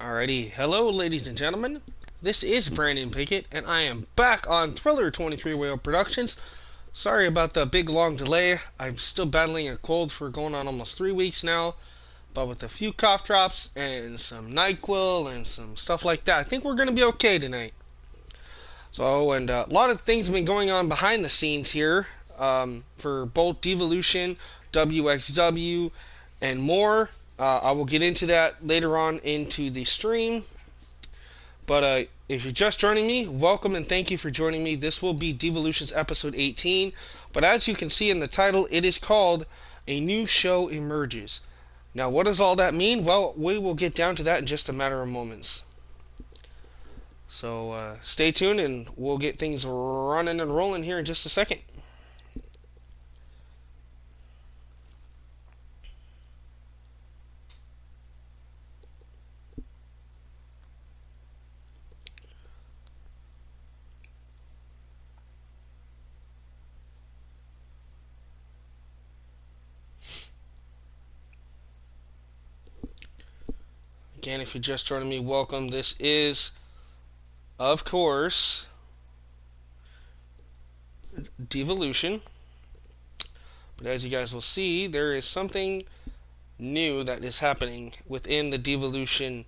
Alrighty, hello ladies and gentlemen. This is Brandon Pickett, and I am back on Thriller 23 Whale Productions. Sorry about the big long delay. I'm still battling a cold for going on almost 3 weeks now, but with a few cough drops and some NyQuil and some stuff like that, I think we're gonna be okay tonight. So, and a lot of things have been going on behind the scenes here for both Divalution, WXW, and more. I will get into that later on into the stream. But if you're just joining me, welcome and thank you for joining me. This will be Divalution's episode 18. But as you can see in the title, it is called A New Show Emerges. Now, what does all that mean? Well, we will get down to that in just a matter of moments. So stay tuned and we'll get things running and rolling here in just a second. Again, if you're just joining me, welcome. This is, of course, Divalution. But as you guys will see, there is something new that is happening within the Divalution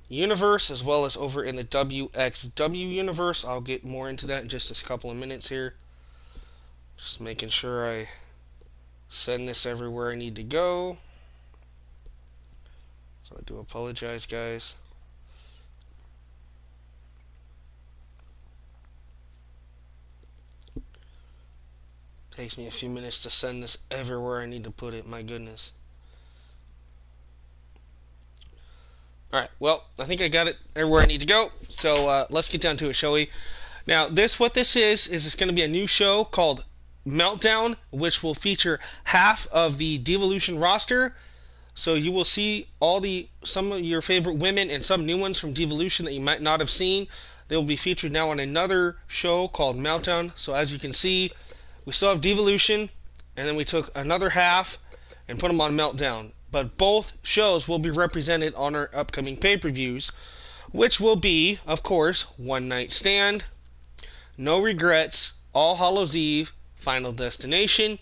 universe as well as over in the WXW universe. I'll get more into that in just a couple of minutes here. Just making sure I send this everywhere I need to go. So I do apologize, guys. Takes me a few minutes to send this everywhere I need to put it, my goodness. Alright, well, I think I got it everywhere I need to go. So let's get down to it, shall we? Now, what this is it's going to be a new show called Meltdown, which will feature half of the Divalution roster. So you will see some of your favorite women and some new ones from Divalution that you might not have seen. They will be featured now on another show called Meltdown. So as you can see, we still have Divalution, and then we took another half and put them on Meltdown. But both shows will be represented on our upcoming pay-per-views, which will be, of course, One Night Stand, No Regrets, All Hallows Eve, Final Destination,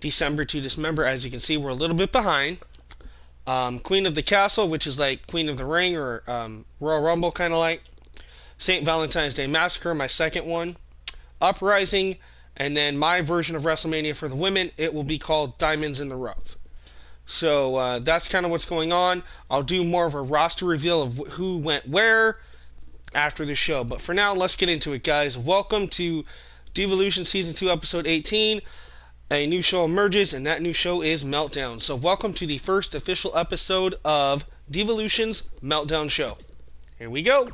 December to Dismember. As you can see, we're a little bit behind. Queen of the Castle, which is like Queen of the Ring or Royal Rumble kind of like. St. Valentine's Day Massacre, my second one. Uprising, and then my version of WrestleMania for the women, it will be called Diamonds in the Rough. So that's kind of what's going on. I'll do more of a roster reveal of who went where after the show. But for now, let's get into it, guys. Welcome to Divalution Season 2, Episode 18. A new show emerges, and that new show is Meltdown. So welcome to the first official episode of Divalution's Meltdown show. Here we go.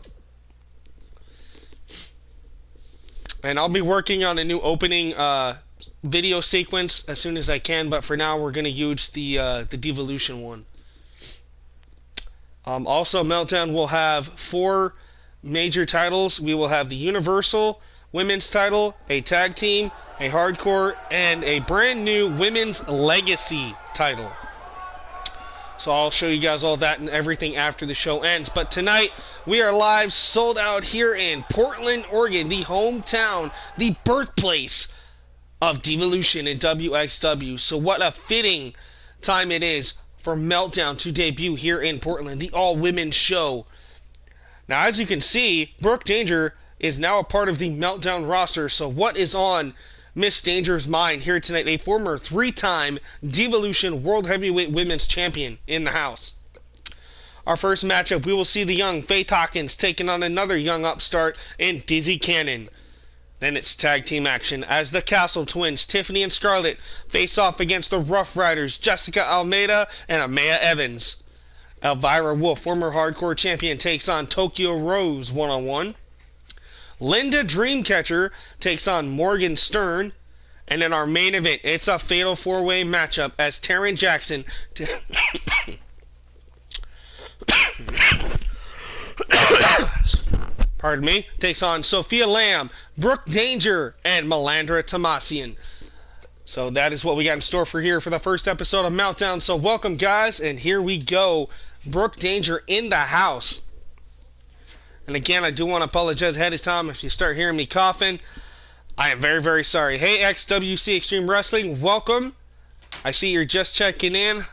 And I'll be working on a new opening video sequence as soon as I can, but for now we're going to use the Divalution one. Also, Meltdown will have 4 major titles. We will have the Universal Women's title, a tag team, a hardcore, and a brand new Women's Legacy title. So I'll show you guys all that and everything after the show ends. But tonight, we are live, sold out here in Portland, Oregon, the hometown, the birthplace of Divalution and WXW. So what a fitting time it is for Meltdown to debut here in Portland, the all-women show. Now, as you can see, Brooke Danger is now a part of the Meltdown roster. So what is on Miss Danger's mind here tonight? A former 3-time Divalution World Heavyweight Women's Champion in the house. Our first matchup, we will see the young Faith Hawkins taking on another young upstart in Dizzy Cannon. Then it's tag team action as the Castle Twins, Tiffany and Scarlett, face off against the Rough Riders, Jessica Almeida and Amaya Evans. Elvira Wolf, former hardcore champion, takes on Tokyo Rose one-on-one. Linda Dreamcatcher takes on Morgan Stern. And in our main event, it's a fatal 4-way matchup as Taryn Jackson pardon me, takes on Sophia Lamb, Brooke Danger, and Melandra Tomasian. So that is what we got in store for here for the first episode of Meltdown. So welcome, guys, and here we go. Brooke Danger in the house. And again, I do want to apologize ahead of time if you start hearing me coughing. I am very, very sorry. Hey, XWC Extreme Wrestling, welcome. I see you're just checking in,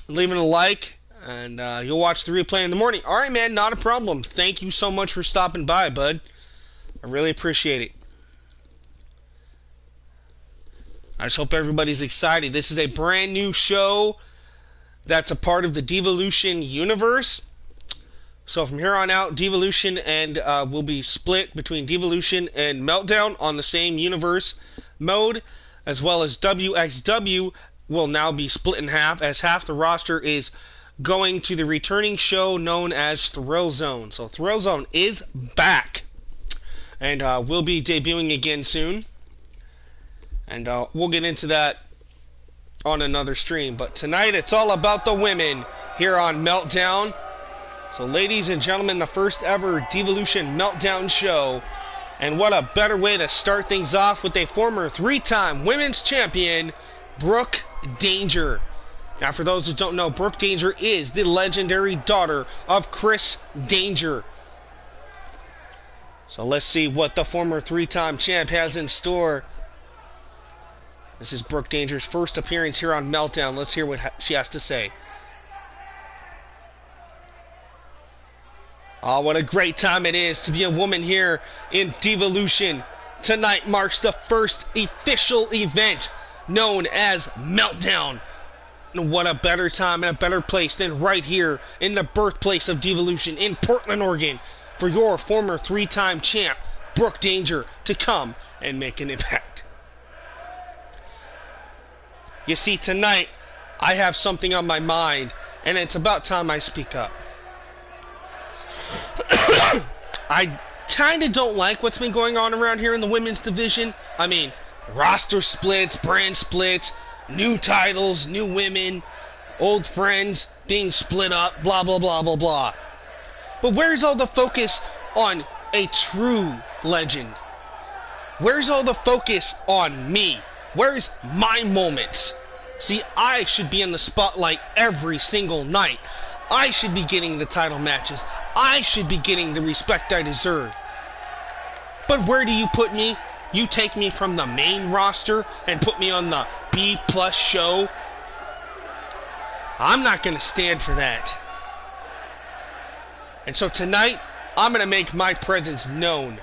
leaving a like, and you'll watch the replay in the morning. All right, man, not a problem. Thank you so much for stopping by, bud. I really appreciate it. I just hope everybody's excited. This is a brand new show that's a part of the Divalution universe. So from here on out, Divalution and will be split between Divalution and Meltdown on the same universe mode, as well as WXW will now be split in half, as half the roster is going to the returning show known as Thrill Zone. So Thrill Zone is back, and will be debuting again soon. And we'll get into that on another stream. But tonight it's all about the women here on Meltdown. So ladies and gentlemen, the first ever Divalution Meltdown show. And what a better way to start things off with a former 3-time women's champion, Brooke Danger. Now for those who don't know, Brooke Danger is the legendary daughter of Chris Danger. So let's see what the former 3-time champ has in store. This is Brooke Danger's first appearance here on Meltdown. Let's hear what she has to say. Oh, what a great time it is to be a woman here in Divalution. Tonight marks the first official event known as Meltdown. And what a better time and a better place than right here in the birthplace of Divalution in Portland, Oregon, for your former 3-time champ, Brooke Danger, to come and make an impact. You see, tonight, I have something on my mind, and it's about time I speak up. I kind of don't like what's been going on around here in the women's division. I mean, roster splits, brand splits, new titles, new women, old friends being split up, blah, blah, blah, blah, blah. But where's all the focus on a true legend? Where's all the focus on me? Where's my moments? See, I should be in the spotlight every single night. I should be getting the title matches. I should be getting the respect I deserve. But where do you put me? You take me from the main roster and put me on the B+ show? I'm not going to stand for that. And so tonight, I'm going to make my presence known.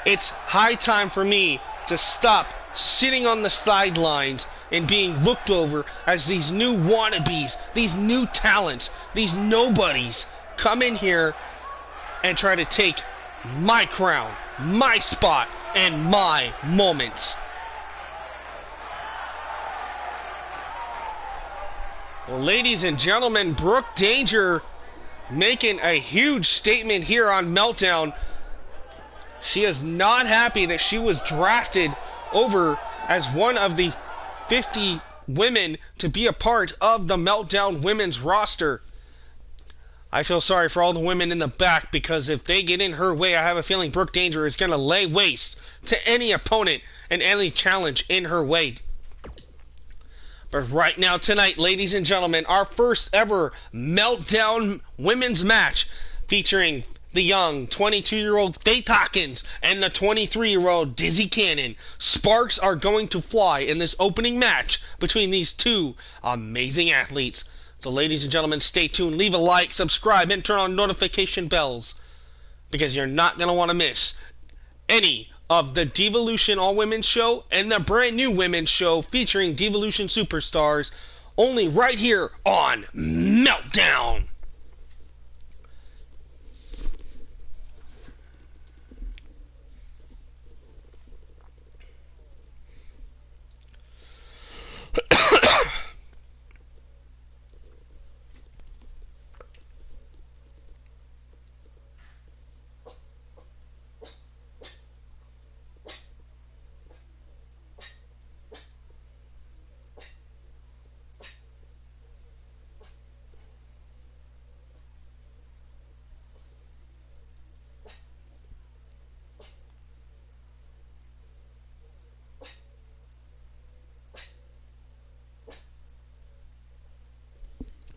It's high time for me to stop sitting on the sidelines and being looked over as these new wannabes, these new talents, these nobodies come in here and try to take my crown, my spot, and my moments. Well, ladies and gentlemen, Brooke Danger making a huge statement here on Meltdown. She is not happy that she was drafted over as one of the 50 women to be a part of the Meltdown women's roster. I feel sorry for all the women in the back, because if they get in her way, I have a feeling Brooke Danger is going to lay waste to any opponent and any challenge in her way. But right now, tonight, ladies and gentlemen, our first ever Meltdown women's match featuring the young 22-year-old Faith Hawkins and the 23-year-old Dizzy Cannon. Sparks are going to fly in this opening match between these two amazing athletes. So ladies and gentlemen, stay tuned. Leave a like, subscribe, and turn on notification bells, because you're not going to want to miss any of the Divalution all-women's show and the brand new women's show featuring Divalution superstars, only right here on Meltdown.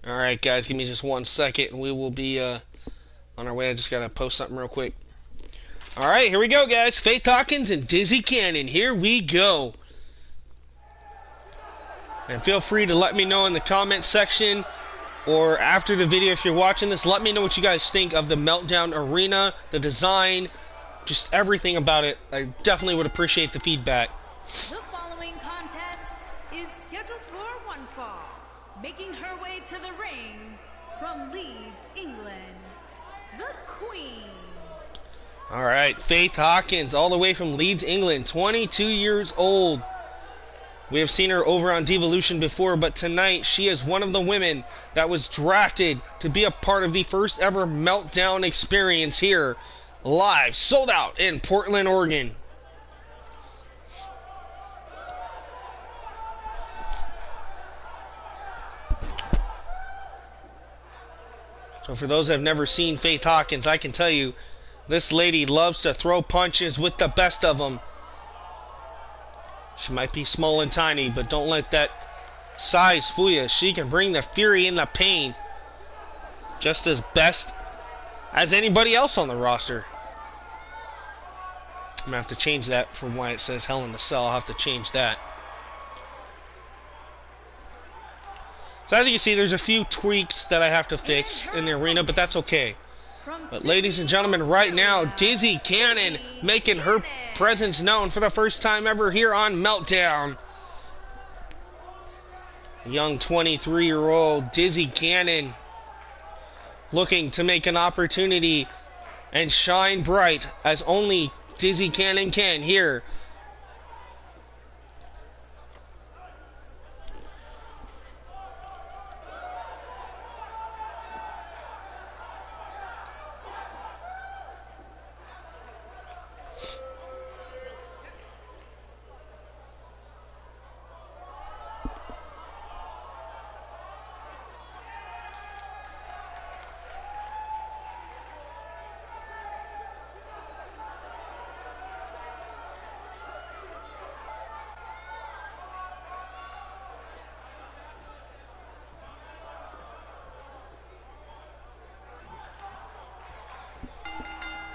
Alright guys, give me just 1 second and we will be On our way, I just gotta post something real quick. Alright, here we go, guys. Faith Hawkins and Dizzy Cannon. Here we go. And feel free to let me know in the comment section or after the video if you're watching this. Let me know what you guys think of the Meltdown Arena, the design, just everything about it. I definitely would appreciate the feedback. The following contest is scheduled for one fall. Making her way to the ring from Leeds, England, the Queen. Alright, Faith Hawkins, all the way from Leeds, England, 22 years old. We have seen her over on Divalution before, but tonight she is one of the women that was drafted to be a part of the first ever Meltdown experience here, live, sold out in Portland, Oregon. So for those that have never seen Faith Hawkins, I can tell you, this lady loves to throw punches with the best of them. She might be small and tiny, but don't let that size fool you. She can bring the fury and the pain just as best as anybody else on the roster. I'm going to have to change that from why it says Hell in the Cell. I'll have to change that. So as you can see, there's a few tweaks that I have to fix in the arena, but that's okay. But ladies and gentlemen, right now, Dizzy Cannon making her presence known for the first time ever here on Meltdown. Young 23-year-old Dizzy Cannon looking to make an opportunity and shine bright as only Dizzy Cannon can here.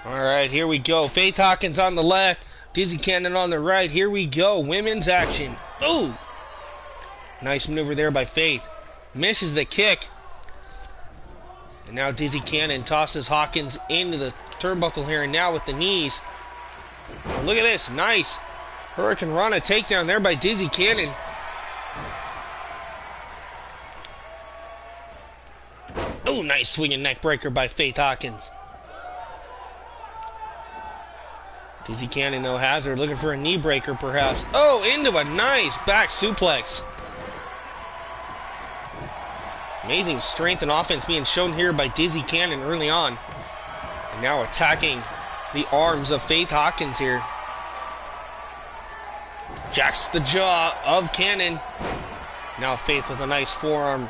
Alright, here we go. Faith Hawkins on the left, Dizzy Cannon on the right. Here we go. Women's action. Ooh! Nice maneuver there by Faith. Misses the kick. And now Dizzy Cannon tosses Hawkins into the turnbuckle here, and now with the knees. Oh, look at this. Nice. Hurricane Rana takedown there by Dizzy Cannon. Oh, nice swinging neck breaker by Faith Hawkins. Dizzy Cannon, though, has her looking for a knee breaker, perhaps. Oh, into a nice back suplex. Amazing strength and offense being shown here by Dizzy Cannon early on. And now attacking the arms of Faith Hawkins here. Jacks the jaw of Cannon. Now Faith with a nice forearm.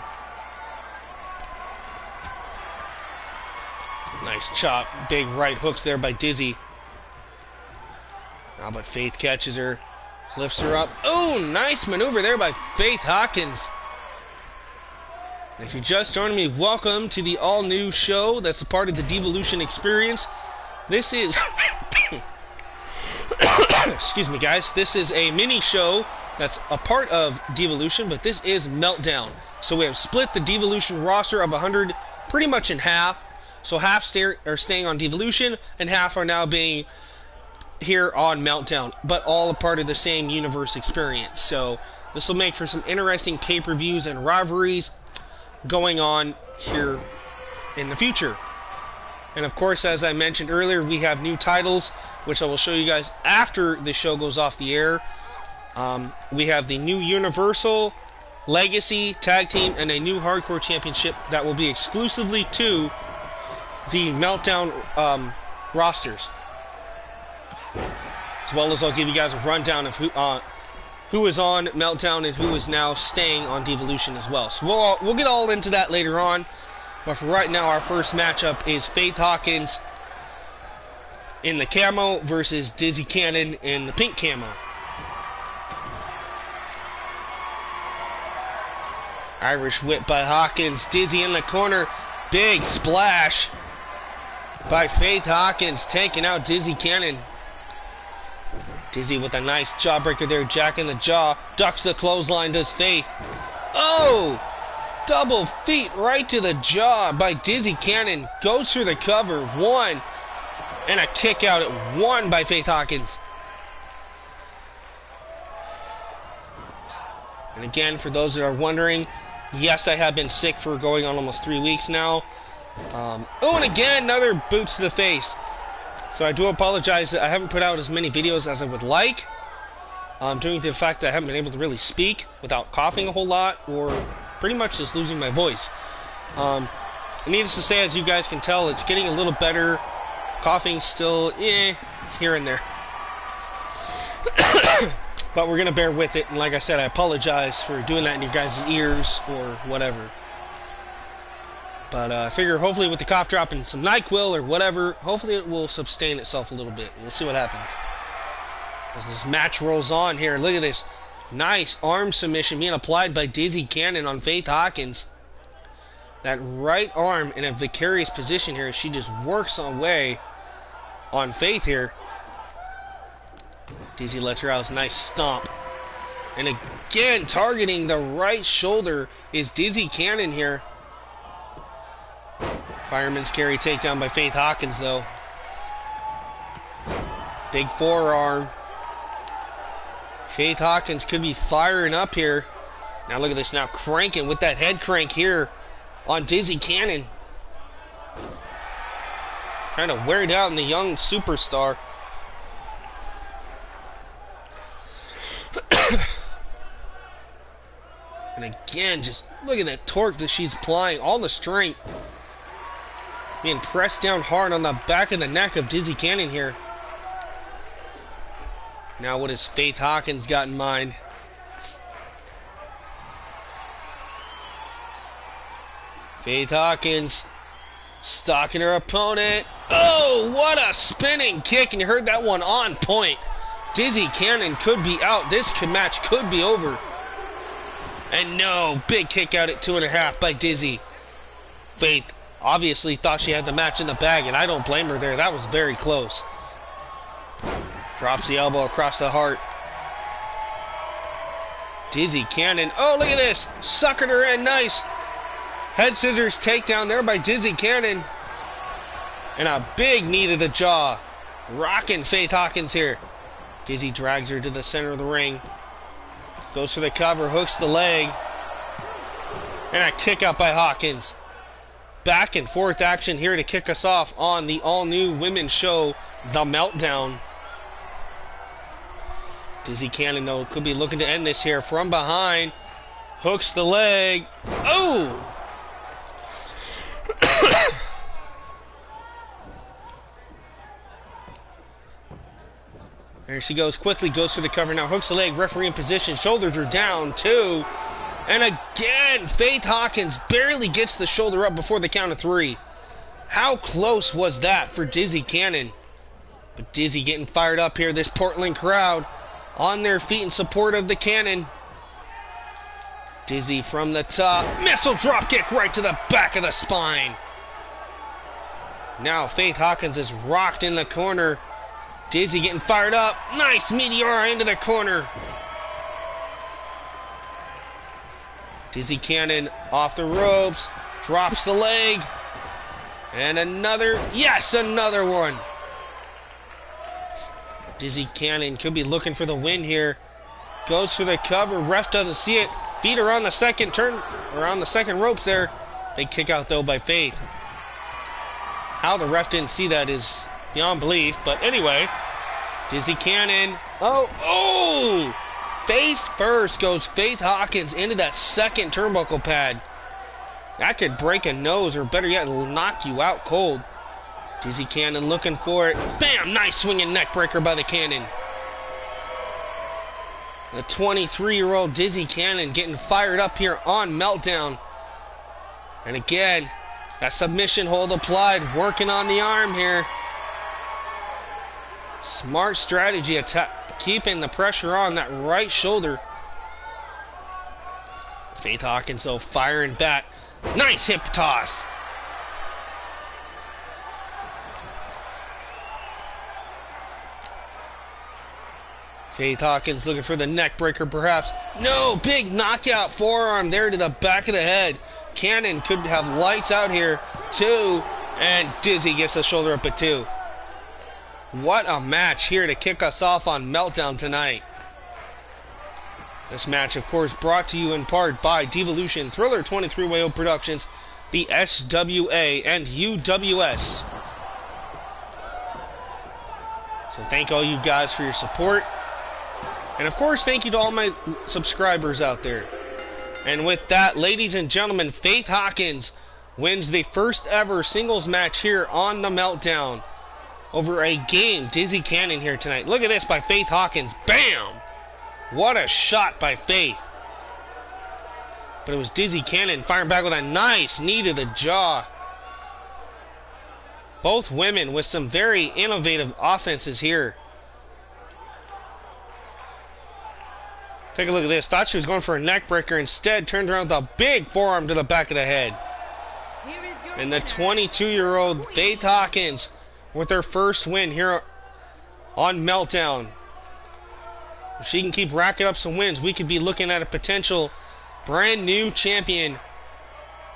Nice chop. Big right hooks there by Dizzy. Now, but Faith catches her, lifts her up. Oh, nice maneuver there by Faith Hawkins. And if you're just joining me, welcome to the all-new show that's a part of the Divalution experience. This is... Excuse me, guys. This is a mini show that's a part of Divalution, but this is Meltdown. So we have split the Divalution roster of 100 pretty much in half. So half are staying on Divalution, and half are now being here on Meltdown, but all a part of the same universe experience. So this will make for some interesting pay-per-views and rivalries going on here in the future. And of course, as I mentioned earlier, we have new titles, which I will show you guys after the show goes off the air. We have the new Universal, Legacy, Tag Team, and a new Hardcore Championship that will be exclusively to the Meltdown rosters. As well as I'll give you guys a rundown of who is on Meltdown and who is now staying on Divalution as well. So we'll get all into that later on. But for right now, our first matchup is Faith Hawkins in the camo versus Dizzy Cannon in the pink camo. Irish whip by Hawkins. Dizzy in the corner. Big splash. by Faith Hawkins, taking out Dizzy Cannon. Dizzy with a nice jawbreaker there, jack in the jaw. Ducks the clothesline, does Faith. Oh! Double feet right to the jaw by Dizzy Cannon. Goes through the cover. One. And a kick out at one by Faith Hawkins. And again, for those that are wondering, yes, I have been sick for going on almost 3 weeks now. Oh, and again, another boots to the face. So I do apologize that I haven't put out as many videos as I would like. Due to the fact that I haven't been able to really speak without coughing a whole lot, or pretty much just losing my voice. Needless to say, as you guys can tell, it's getting a little better. Coughing still, here and there. But we're going to bear with it, and like I said, I apologize for doing that in your guys' ears or whatever. But I figure hopefully with the cough drop and some NyQuil or whatever, hopefully it will sustain itself a little bit. We'll see what happens. As this match rolls on here, look at this nice arm submission being applied by Dizzy Cannon on Faith Hawkins. That right arm in a vicarious position here. She just works away on Faith here. Dizzy lets her out. A nice stomp. And again, targeting the right shoulder is Dizzy Cannon here. Fireman's carry takedown by Faith Hawkins, though. Big forearm. Faith Hawkins could be firing up here. Now look at this now, cranking with that head crank here on Dizzy Cannon. Trying to wear down the young superstar. And again, just look at that torque that she's applying. All the strength. Being pressed down hard on the back of the neck of Dizzy Cannon here. Now what has Faith Hawkins got in mind? Faith Hawkins stalking her opponent. Oh, what a spinning kick. And you heard that one on point. Dizzy Cannon could be out. This match could be over. And no, big kick out at 2.5 by Dizzy. Faith obviously thought she had the match in the bag, and I don't blame her there. That was very close. Drops the elbow across the heart. Dizzy Cannon. Oh, look at this. Suckered her in. Nice. Head scissors takedown there by Dizzy Cannon. And a big knee to the jaw. Rocking Faith Hawkins here. Dizzy drags her to the center of the ring. Goes for the cover. Hooks the leg. And a kick out by Hawkins. Back and forth action here to kick us off on the all-new women's show, The Meltdown. Dizzy Cannon, though, could be looking to end this here from behind. Hooks the leg. Oh! There she goes, quickly goes for the cover now. Hooks the leg, referee in position. Shoulders are down, too. And again, Faith Hawkins barely gets the shoulder up before the count of 3. How close was that for Dizzy Cannon? But Dizzy getting fired up here. This Portland crowd on their feet in support of the Cannon. Dizzy from the top. Missile drop kick right to the back of the spine. Now Faith Hawkins is rocked in the corner. Dizzy getting fired up. Nice Meteora into the corner. Dizzy Cannon off the ropes. Drops the leg. And another. Yes, another one. Dizzy Cannon could be looking for the win here. Goes for the cover. Ref doesn't see it. Feet are on the second turn. Or on the second ropes there. Big kick out though by Faith. How the ref didn't see that is beyond belief. But anyway. Dizzy Cannon. Oh! Face first goes Faith Hawkins into that second turnbuckle pad. That could break a nose, or better yet, it'll knock you out cold. Dizzy Cannon looking for it. Bam! Nice swinging neck breaker by the Cannon. The 23-year-old Dizzy Cannon getting fired up here on Meltdown. And again, that submission hold applied, working on the arm here. Smart strategy, keeping the pressure on that right shoulder. Faith Hawkins, though, firing back. Nice hip toss. Faith Hawkins looking for the neck breaker perhaps. No, big knockout forearm there to the back of the head. Cannon could have lights out here. 2, and Dizzy gets the shoulder up at 2. What a match here to kick us off on Meltdown tonight. This match, of course, brought to you in part by Divalution, Thriller 23-Way Productions, the SWA, and UWS. So thank all you guys for your support. And of course, thank you to all my subscribers out there. And with that, ladies and gentlemen, Faith Hawkins wins the first ever singles match here on the Meltdown over a game. Dizzy Cannon here tonight. Look at this by Faith Hawkins. Bam! What a shot by Faith. But it was Dizzy Cannon firing back with a nice knee to the jaw. Both women with some very innovative offenses here. Take a look at this. Thought she was going for a neck breaker. Instead, turned around with a big forearm to the back of the head. And the 22-year-old Faith Hawkins with her first win here on Meltdown. If she can keep racking up some wins, we could be looking at a potential brand new champion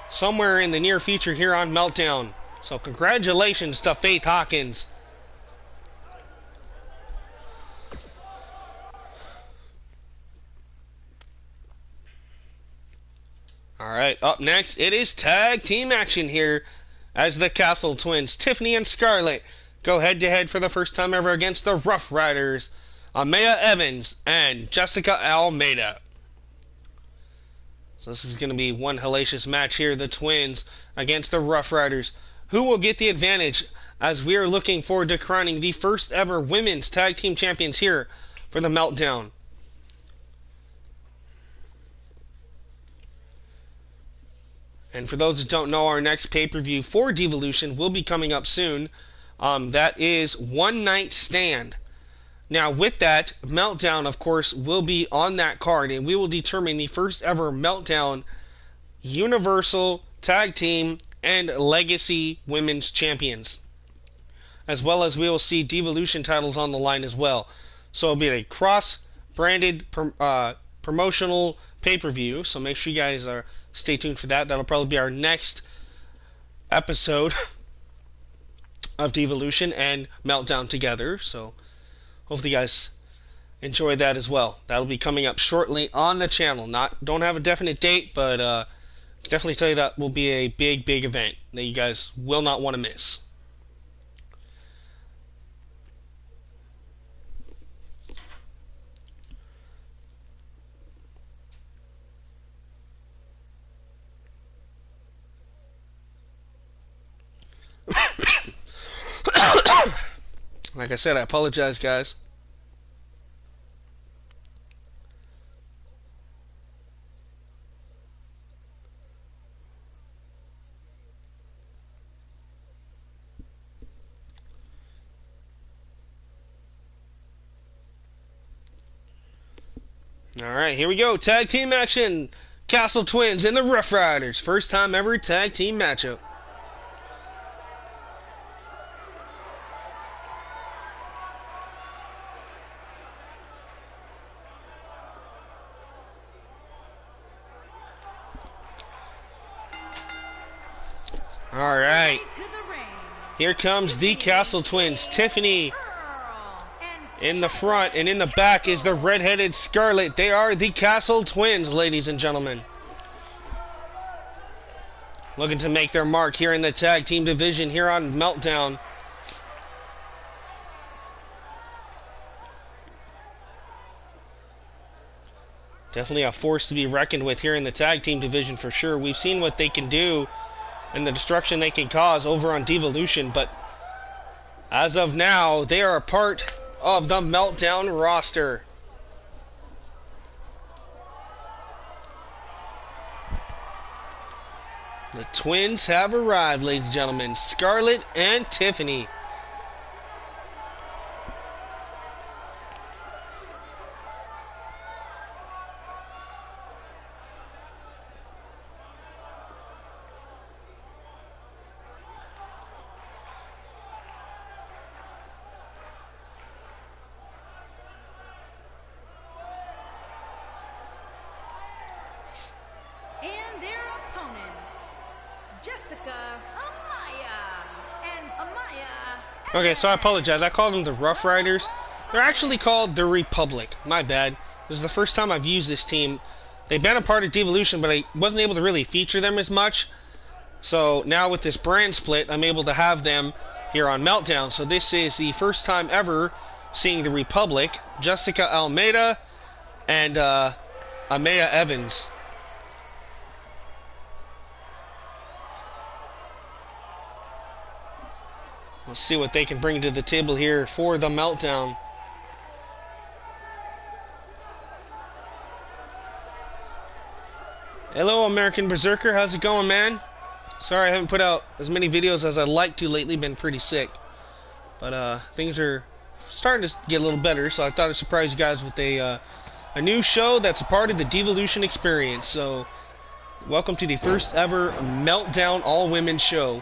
somewhere in the near future here on Meltdown. So congratulations to Faith Hawkins. Alright, up next, it is tag team action here as the Castle Twins, Tiffany and Scarlett, go head-to-head for the first time ever against the Rough Riders, Amaya Evans and Jessica Almeida. So this is going to be one hellacious match here, the Twins against the Rough Riders. Who will get the advantage as we are looking forward to crowning the first ever women's tag team champions here for the Meltdown. And for those that don't know, our next pay-per-view for Divalution will be coming up soon. That is One Night Stand. Now, with that, Meltdown, of course, will be on that card, and we will determine the first ever Meltdown Universal Tag Team and Legacy Women's Champions. As well as we will see Divalution titles on the line as well. So it'll be a cross-branded promotional pay-per-view, so make sure you guys stay tuned for that. That'll probably be our next episode of Divalution and Meltdown together, so hopefully you guys enjoy that as well. That'll be coming up shortly on the channel. Don't have a definite date, but definitely tell you that will be a big event that you guys will not want to miss. Like I said, I apologize, guys. Alright, here we go. Tag team action. Castle Twins and the Rough Riders. First time ever tag team matchup. Alright. Here comes the Castle Twins. Tiffany in the front, and in the back is the red-headed Scarlett. They are the Castle Twins, ladies and gentlemen. Looking to make their mark here in the tag team division here on Meltdown. Definitely a force to be reckoned with here in the tag team division for sure. We've seen what they can do and the destruction they can cause over on Divalution, but as of now, they are a part of the Meltdown roster. The Twins have arrived, ladies and gentlemen. Scarlett and Tiffany. Jessica Amaya and Amaya. Okay, so I apologize. I called them the Rough Riders. They're actually called the Republic. My bad. This is the first time I've used this team. They've been a part of Divalution, but I wasn't able to really feature them as much. So now with this brand split, I'm able to have them here on Meltdown. So this is the first time ever seeing the Republic, Jessica Almeida and Amaya Evans. Let's see what they can bring to the table here for the Meltdown. Hello, American Berserker. How's it going, man? Sorry I haven't put out as many videos as I'd like to lately. Been pretty sick. But things are starting to get a little better, so I thought I'd surprise you guys with a new show that's a part of the Divalution experience. So, welcome to the first ever Meltdown all-women show.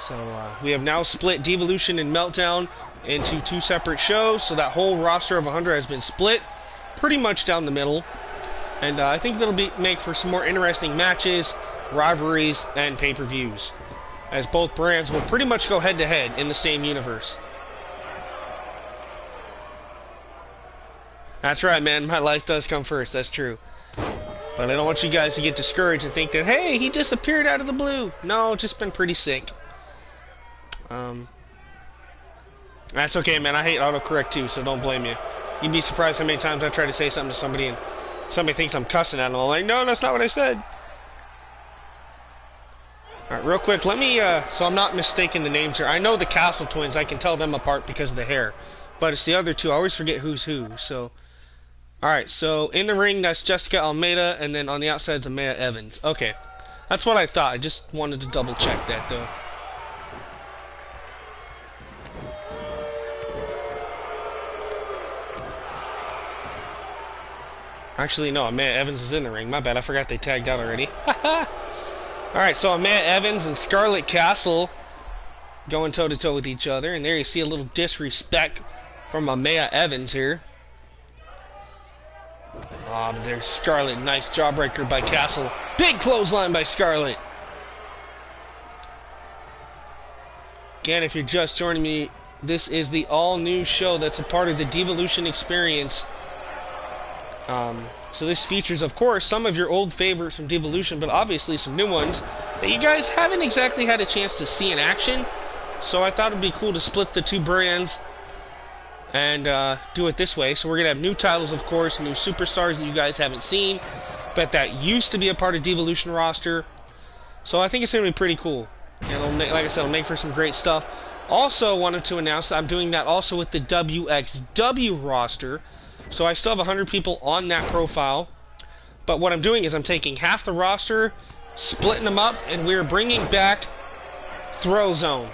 So, we have now split Divalution and Meltdown into two separate shows, so that whole roster of 100 has been split pretty much down the middle. And I think that'll make for some more interesting matches, rivalries, and pay-per-views, as both brands will pretty much go head-to-head in the same universe. That's right, man. My life does come first. That's true. But I don't want you guys to get discouraged and think that, hey, he disappeared out of the blue. No, just been pretty sick. That's okay, man. I hate autocorrect too, so don't blame you. You'd be surprised how many times I try to say something to somebody and somebody thinks I'm cussing at them. I'm like, no, that's not what I said. Alright, real quick, let me, so I'm not mistaking the names here. I know the Castle twins. I can tell them apart because of the hair. But it's the other two. I always forget who's who, so. Alright, so in the ring, that's Jessica Almeida, and then on the outside is Amaya Evans. Okay, that's what I thought. I just wanted to double check that, though. Actually, no, Amaya Evans is in the ring. My bad, I forgot they tagged out already. Alright, so Amaya Evans and Scarlett Castle going toe-to-toe with each other. And there you see a little disrespect from Amaya Evans here. Oh, but there's Scarlett. Nice jawbreaker by Castle. Big clothesline by Scarlett. Again, if you're just joining me, this is the all-new show that's a part of the Divalution experience. So this features, of course, some of your old favorites from Divalution, but obviously some new ones that you guys haven't exactly had a chance to see in action. So I thought it'd be cool to split the two brands and do it this way. So we're going to have new titles, of course, new superstars that you guys haven't seen, but that used to be a part of Divalution roster. So I think it's going to be pretty cool. And it'll make, like I said, it'll make for some great stuff. Also wanted to announce that I'm doing that also with the WXW roster. So I still have 100 people on that profile. But what I'm doing is I'm taking half the roster, splitting them up, and we're bringing back Thrill Zone.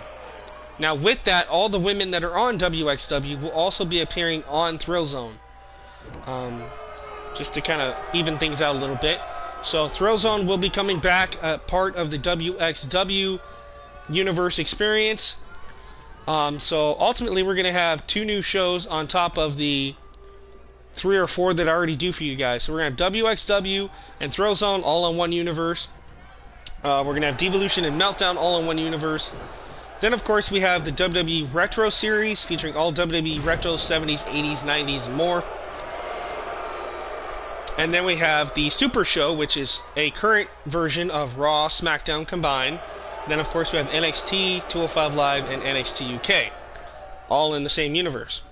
Now with that, all the women that are on WXW will also be appearing on Thrill Zone. Just to kind of even things out a little bit. So Thrill Zone will be coming back, part of the WXW Universe experience. So ultimately we're going to have 2 new shows on top of the 3 or 4 that I already do for you guys. So we're going to have WXW and Thrill Zone all in one universe. We're going to have Divalution and Meltdown all in one universe. Then, of course, we have the WWE Retro Series featuring all WWE Retro 70s, 80s, 90s, and more. And then we have the Super Show, which is a current version of Raw, SmackDown combined. Then, of course, we have NXT, 205 Live, and NXT UK. All in the same universe.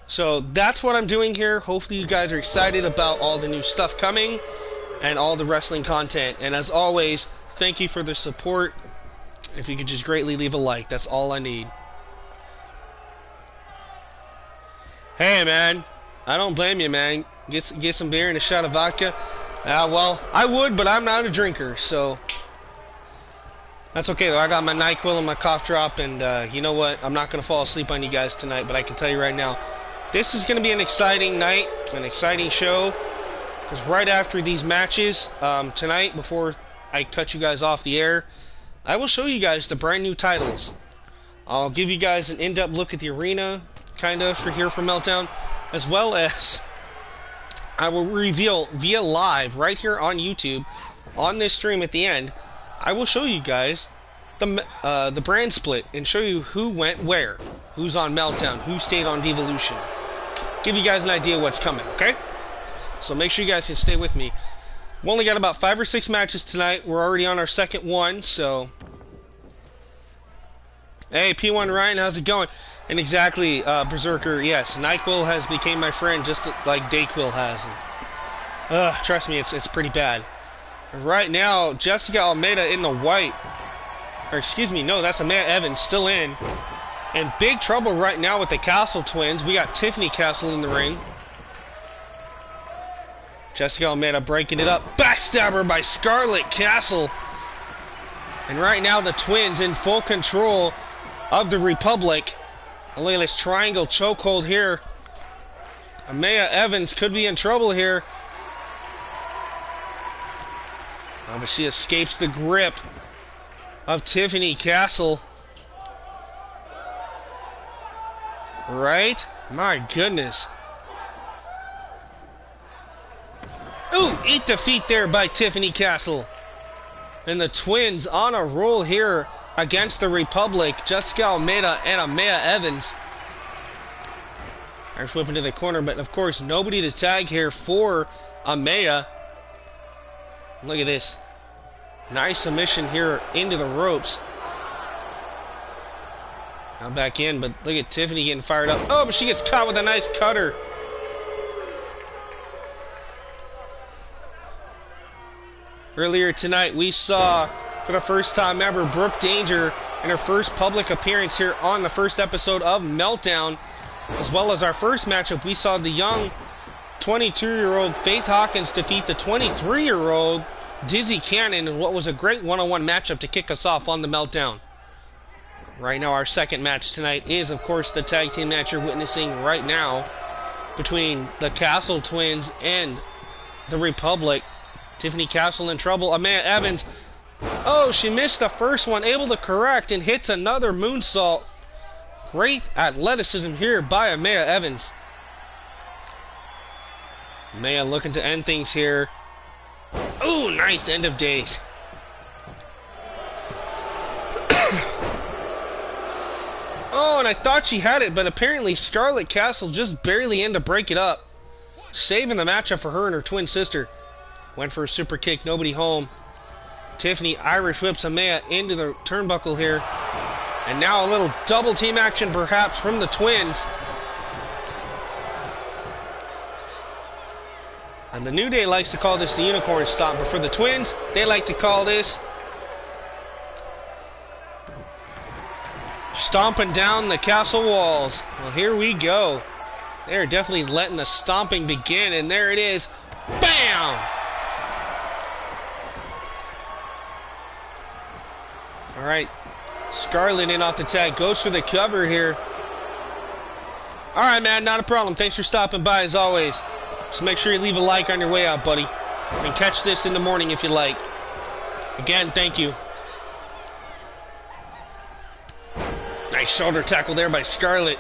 So that's what I'm doing here. Hopefully you guys are excited about all the new stuff coming and all the wrestling content. And as always, thank you for the support. If you could just greatly leave a like, that's all I need. Hey man, I don't blame you, man. Get some beer and a shot of vodka. Well, I would, but I'm not a drinker, so that's okay though. I got my NyQuil and my cough drop, and you know what? I'm not gonna fall asleep on you guys tonight, but I can tell you right now, this is going to be an exciting night, an exciting show, because right after these matches, tonight, before I cut you guys off the air, I will show you guys the brand new titles. I'll give you guys an in-depth look at the arena, kind of, for here for Meltdown, as well as I will reveal via live, right here on YouTube, on this stream at the end, I will show you guys the brand split and show you who went where, who's on Meltdown, who stayed on Divalution. Give you guys an idea what's coming, okay? So make sure you guys can stay with me. We only got about 5 or 6 matches tonight. We're already on our second one, so... Hey, P1 Ryan, how's it going? And exactly, Berserker, yes, NyQuil has became my friend just like Dayquil has. And, trust me, it's pretty bad. Right now, Jessica Almeida in the white. Or excuse me, no, that's Amaya Evans still in. And big trouble right now with the Castle twins. We got Tiffany Castle in the ring. Jessica Almeida breaking it up. Backstabber by Scarlett Castle. And right now the twins in full control of the Republic. And look at this triangle chokehold here. Amaya Evans could be in trouble here. Oh, but she escapes the grip of Tiffany Castle. Right? My goodness. Ooh, eat defeat there by Tiffany Castle. And the twins on a roll here against the Republic. Jessica Almeida and Amaya Evans. Irish whip into the corner, but of course nobody to tag here for Amaya. Look at this. Nice submission here into the ropes. Now back in, but look at Tiffany getting fired up. Oh, but she gets caught with a nice cutter. Earlier tonight, we saw, for the first time ever, Brooke Danger in her first public appearance here on the first episode of Meltdown. As well as our first matchup, we saw the young 22-year-old Faith Hawkins defeat the 23-year-old Dizzy Cannon in what was a great one-on-one matchup to kick us off on the Meltdown. Right now, our second match tonight is, of course, the tag team match you're witnessing right now between the Castle twins and the Republic. Tiffany Castle in trouble. Amaya Evans. Oh, she missed the first one. Able to correct and hits another moonsault. Great athleticism here by Amaya Evans. Amaya looking to end things here. Oh, nice end of days. Oh, and I thought she had it, but apparently Scarlett Castle just barely in to break it up. Saving the matchup for her and her twin sister. Went for a super kick, nobody home. Tiffany Irish whips Amaya into the turnbuckle here. And now a little double team action perhaps from the twins. And the New Day likes to call this the Unicorn Stomp, but for the twins, they like to call this stomping down the castle walls. Well, here we go. They're definitely letting the stomping begin, and there it is. Bam! Alright, Scarlett in off the tag, goes for the cover here. Alright, man, not a problem. Thanks for stopping by as always. Just make sure you leave a like on your way out, buddy. And catch this in the morning if you like. Again, thank you. Nice shoulder tackle there by Scarlett.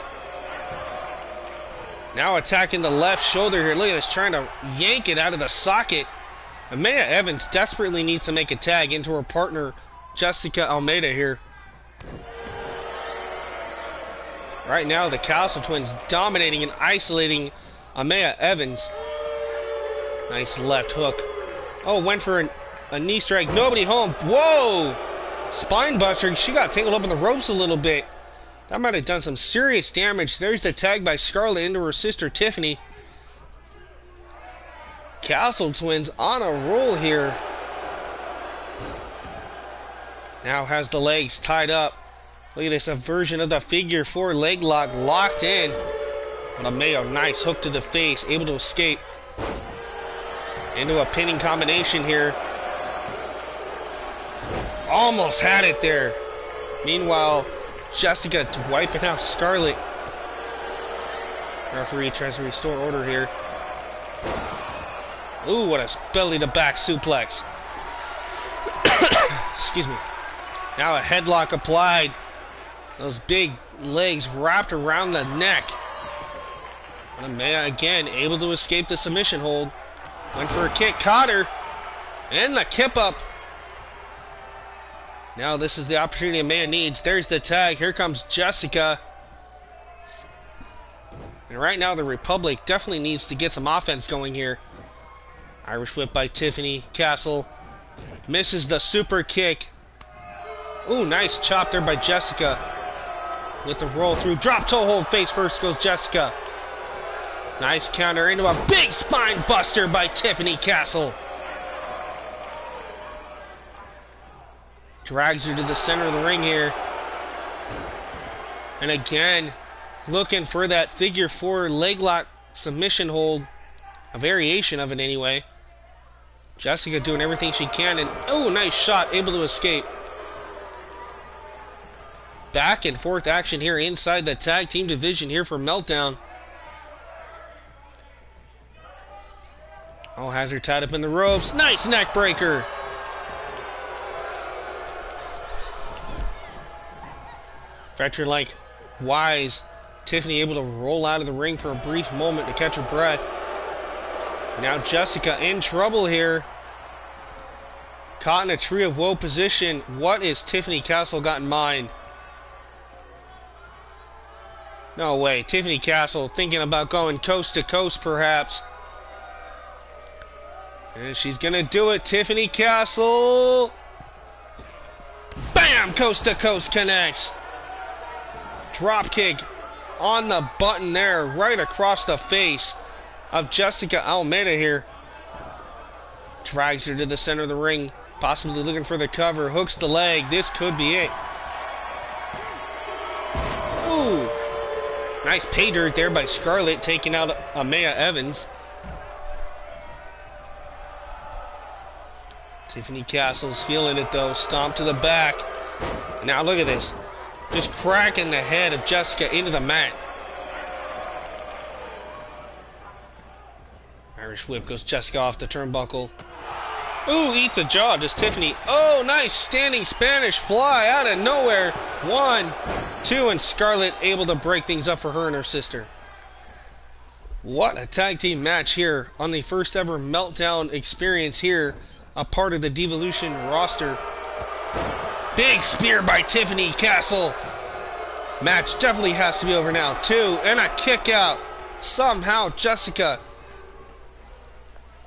Now attacking the left shoulder here. Look at this, trying to yank it out of the socket. Amaya Evans desperately needs to make a tag into her partner, Jessica Almeida here. Right now, the Castle twins dominating and isolating Amaya Evans. Nice left hook. Oh, went for a knee strike. Nobody home. Whoa! Spine buster. She got tangled up in the ropes a little bit. That might have done some serious damage. There's the tag by Scarlett into her sister Tiffany. Castle twins on a roll here. Now has the legs tied up. Look at this, a version of the figure 4 leg lock locked in. But Amaya, nice hook to the face, able to escape. Into a pinning combination here. Almost had it there. Meanwhile, Jessica wiping out Scarlett. Referee tries to restore order here. Ooh, what a belly to back suplex. Excuse me. Now a headlock applied. Those big legs wrapped around the neck. Amaya again able to escape the submission hold. Went for a kick, caught her. And the kip up. Now this is the opportunity a man needs. There's the tag. Here comes Jessica. And right now the Republic definitely needs to get some offense going here. Irish whip by Tiffany Castle. Misses the super kick. Ooh, nice chop there by Jessica. With the roll through. Drop toe hold face first goes Jessica. Nice counter into a big spine buster by Tiffany Castle. Drags her to the center of the ring here. And again, looking for that figure 4 leg lock submission hold. A variation of it anyway. Jessica doing everything she can, and oh, nice shot, able to escape. Back and forth action here inside the tag team division here for Meltdown. Oh, has her tied up in the ropes. Nice neck breaker. Veteran like wise. Tiffany able to roll out of the ring for a brief moment to catch her breath. Now Jessica in trouble here. Caught in a tree of woe position. What is Tiffany Castle got in mind? No way. Tiffany Castle thinking about going coast to coast perhaps. And she's gonna do it. Tiffany Castle. Bam! Coast to coast connects. Drop kick on the button there, right across the face of Jessica Almeida here. Drags her to the center of the ring, possibly looking for the cover. Hooks the leg. This could be it. Ooh. Nice pay dirt there by Scarlett, taking out Amaya Evans. Tiffany Castle's feeling it though. Stomp to the back. Now look at this. Just cracking the head of Jessica into the mat. Irish whip goes Jessica off the turnbuckle. Ooh, eats a jaw. Just Tiffany. Oh, nice standing Spanish fly out of nowhere. 1, 2, and Scarlett able to break things up for her and her sister. What a tag team match here on the first ever Meltdown experience here. A part of the Divalution roster. Big spear by Tiffany Castle. Match definitely has to be over now. 2, and a kick out. Somehow Jessica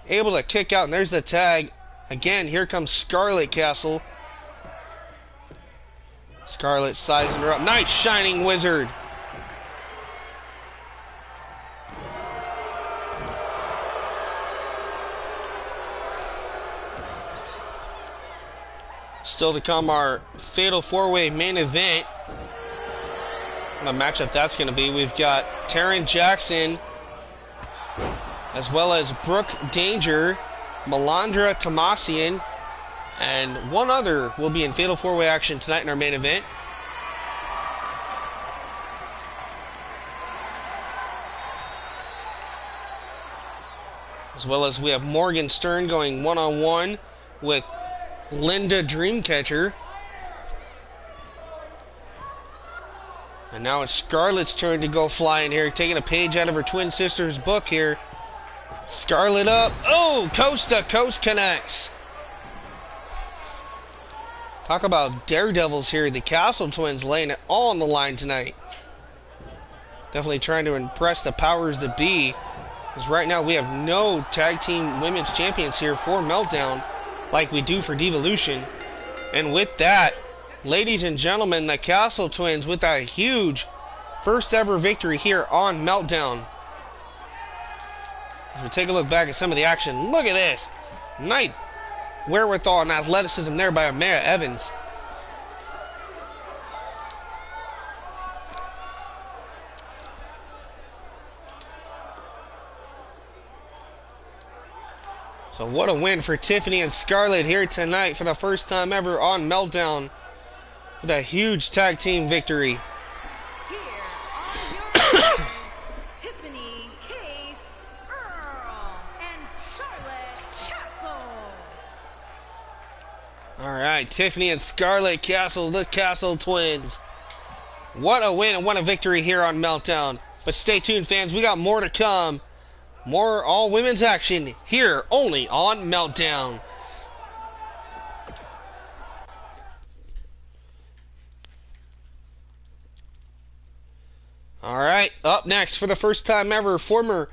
able to kick out, and there's the tag. Again, here comes Scarlett Castle. Scarlett sizing her up. Nice shining wizard. Still to come, our Fatal 4-Way main event. What a matchup that's going to be. We've got Taryn Jackson, as well as Brooke Danger, Melandra Tomasian, and one other will be in Fatal 4-Way action tonight in our main event. As well as we have Morgan Stern going one-on-one with Linda Dreamcatcher. And now it's Scarlett's turn to go flying here, taking a page out of her twin sister's book here. Scarlett up. Oh, coast to coast connects. Talk about daredevils here. The Castle twins laying it all on the line tonight. Definitely trying to impress the powers that be. Because right now we have no tag team women's champions here for Meltdown like we do for Divalution. And with that, ladies and gentlemen, the Castle twins with a huge first ever victory here on Meltdown. As we take a look back at some of the action, look at this. Nice wherewithal and athleticism there by Amaya Evans. So what a win for Tiffany and Scarlett here tonight for the first time ever on Meltdown with a huge tag team victory. Here are your winners, Tiffany Case Earl and Charlotte Castle. Alright, Tiffany and Scarlett Castle, the Castle twins. What a win and what a victory here on Meltdown. But stay tuned, fans, we got more to come. More all-women's action here only on Meltdown. Alright, up next for the first time ever, former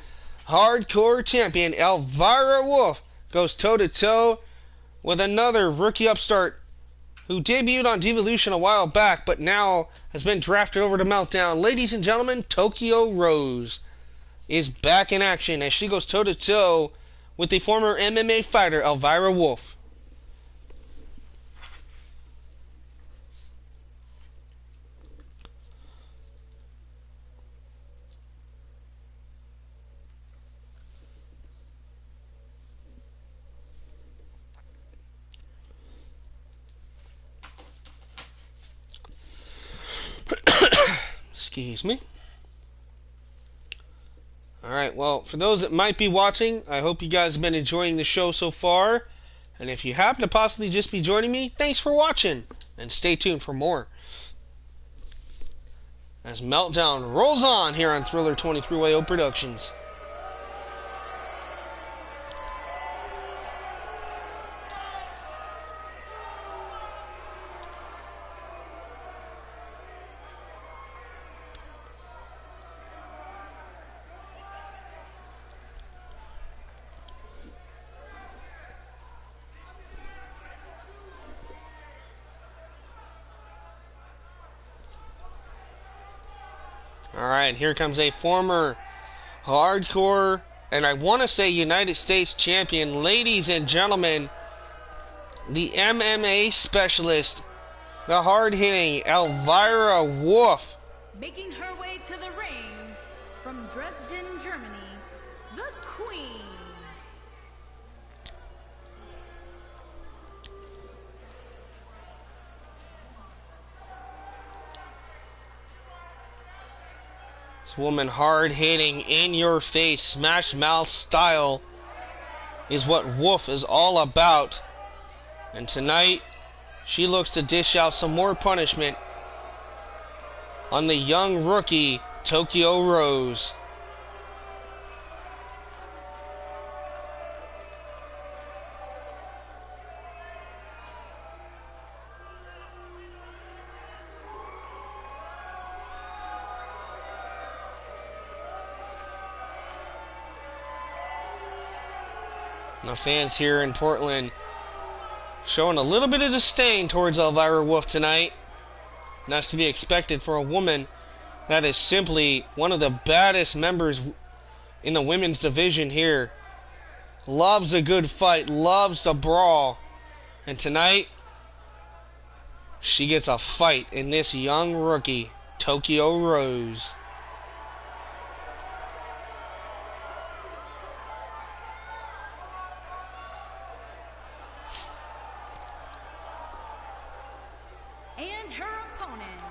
hardcore champion Elvira Wolf goes toe-to-toe with another rookie upstart who debuted on Divalution a while back but now has been drafted over to Meltdown. Ladies and gentlemen, Tokyo Rose is back in action as she goes toe-to-toe with the former MMA fighter Elvira Wolf. Excuse me. Alright, well, for those that might be watching, I hope you guys have been enjoying the show so far. And if you happen to possibly just be joining me, thanks for watching. And stay tuned for more. As Meltdown rolls on here on Thriller 23YO Productions. Alright, here comes a former hardcore, and I want to say United States champion, ladies and gentlemen, the MMA specialist, the hard-hitting Elvira Wolf. Making her way to the ring from Dresden, Germany, the Queen. This woman hard-hitting, in-your-face, smash-mouth style is what Wolf is all about. And tonight, she looks to dish out some more punishment on the young rookie, Tokyo Rose. The fans here in Portland showing a little bit of disdain towards Elvira Wolf tonight. And that's to be expected for a woman that is simply one of the baddest members in the women's division here. Loves a good fight, loves a brawl. And tonight, she gets a fight in this young rookie, Tokyo Rose. And her opponent,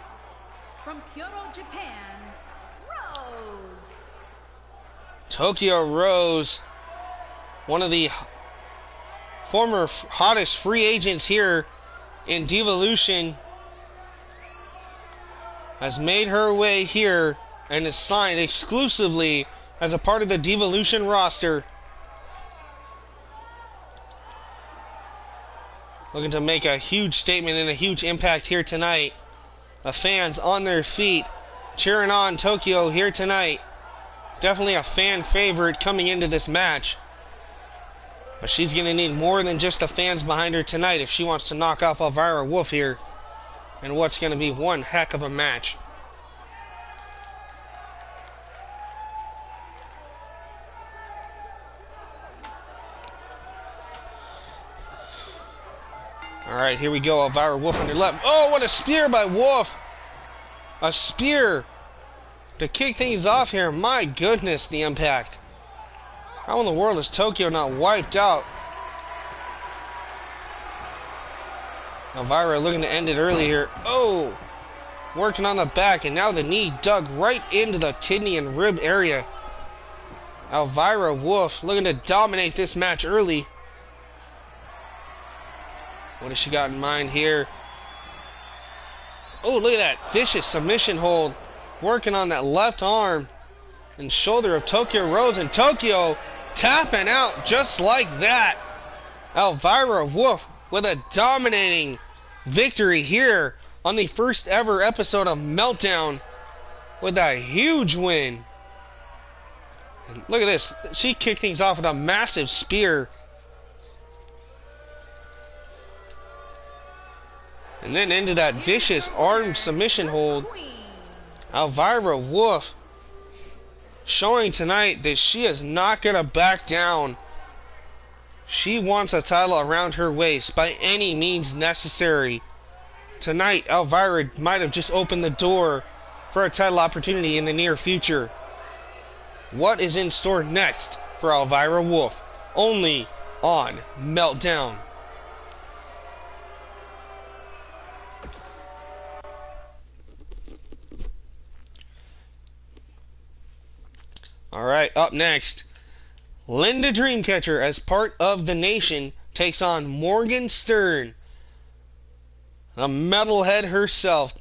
from Kyoto, Japan, Rose. Tokyo Rose, one of the former hottest free agents here in Divalution, has made her way here and is signed exclusively as a part of the Divalution roster. Looking to make a huge statement and a huge impact here tonight. The fans on their feet, cheering on Tokyo here tonight. Definitely a fan favorite coming into this match. But she's going to need more than just the fans behind her tonight if she wants to knock off Elvira Wolf here. And what's going to be one heck of a match. Alright, here we go. Elvira Wolf on your left. Oh, what a spear by Wolf! A spear to kick things off here. My goodness, the impact. How in the world is Tokyo not wiped out? Elvira looking to end it early here. Oh! Working on the back, and now the knee dug right into the kidney and rib area. Elvira Wolf looking to dominate this match early. What has she got in mind here? Oh, look at that vicious submission hold. Working on that left arm and shoulder of Tokyo Rose. And Tokyo tapping out just like that. Elvira Wolf with a dominating victory here on the first ever episode of Meltdown. with a huge win. And look at this. She kicked things off with a massive spear. And then into that vicious arm submission hold. Elvira Wolf showing tonight that she is not going to back down. She wants a title around her waist by any means necessary. Tonight, Elvira might have just opened the door for a title opportunity in the near future. What is in store next for Elvira Wolf? Only on Meltdown. Alright, up next, Linda Dreamcatcher, as part of the Nation, takes on Morgan Stern. The metalhead herself.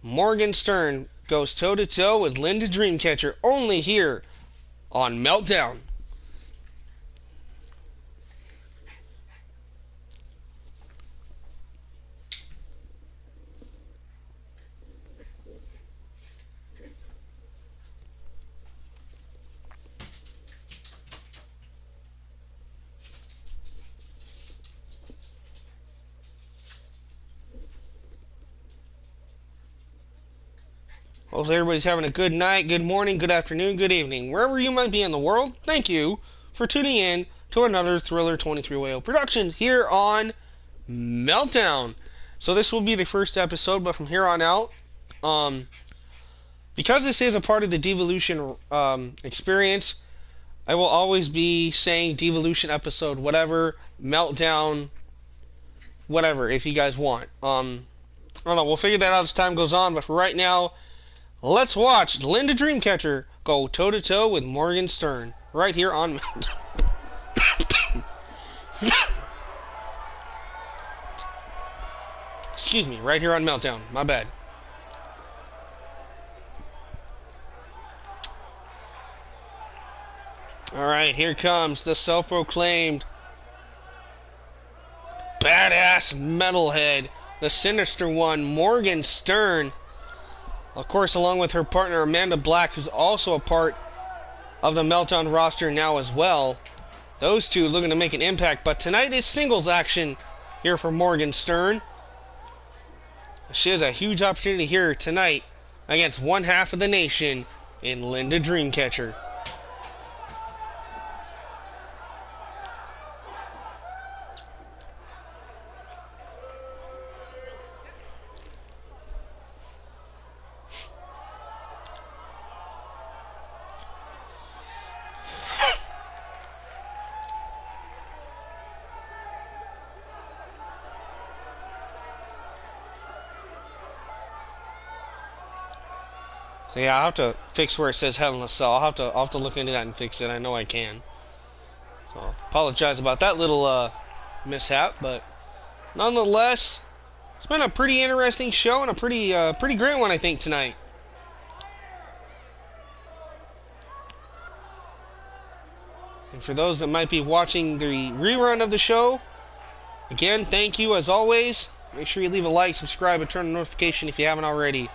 Morgan Stern goes toe-to-toe with Linda Dreamcatcher, only here on Meltdown. Hopefully everybody's having a good night, good morning, good afternoon, good evening. Wherever you might be in the world, thank you for tuning in to another Thriller 23-Way production here on Meltdown. So this will be the first episode, but from here on out, because this is a part of the Divalution experience, I will always be saying Divalution episode whatever, Meltdown, whatever, if you guys want. I don't know, we'll figure that out as time goes on, but for right now, let's watch Linda Dreamcatcher go toe-to-toe with Morgan Stern right here on Meltdown. Excuse me, right here on Meltdown. My bad. Alright, here comes the self-proclaimed badass metalhead, the sinister one, Morgan Stern. Of course, along with her partner Amanda Black, who's also a part of the Meltdown roster now as well. Those two looking to make an impact, but tonight is singles action here for Morgan Stern. She has a huge opportunity here tonight against one half of the Nation in Linda Dreamcatcher. So yeah, I'll have to fix where it says Hell in a Cell. I'll have to look into that and fix it. I know I can. So apologize about that little mishap, but nonetheless, it's been a pretty interesting show and a pretty great one, I think, tonight. And for those that might be watching the rerun of the show, again, thank you as always. Make sure you leave a like, subscribe, and turn on notification if you haven't already.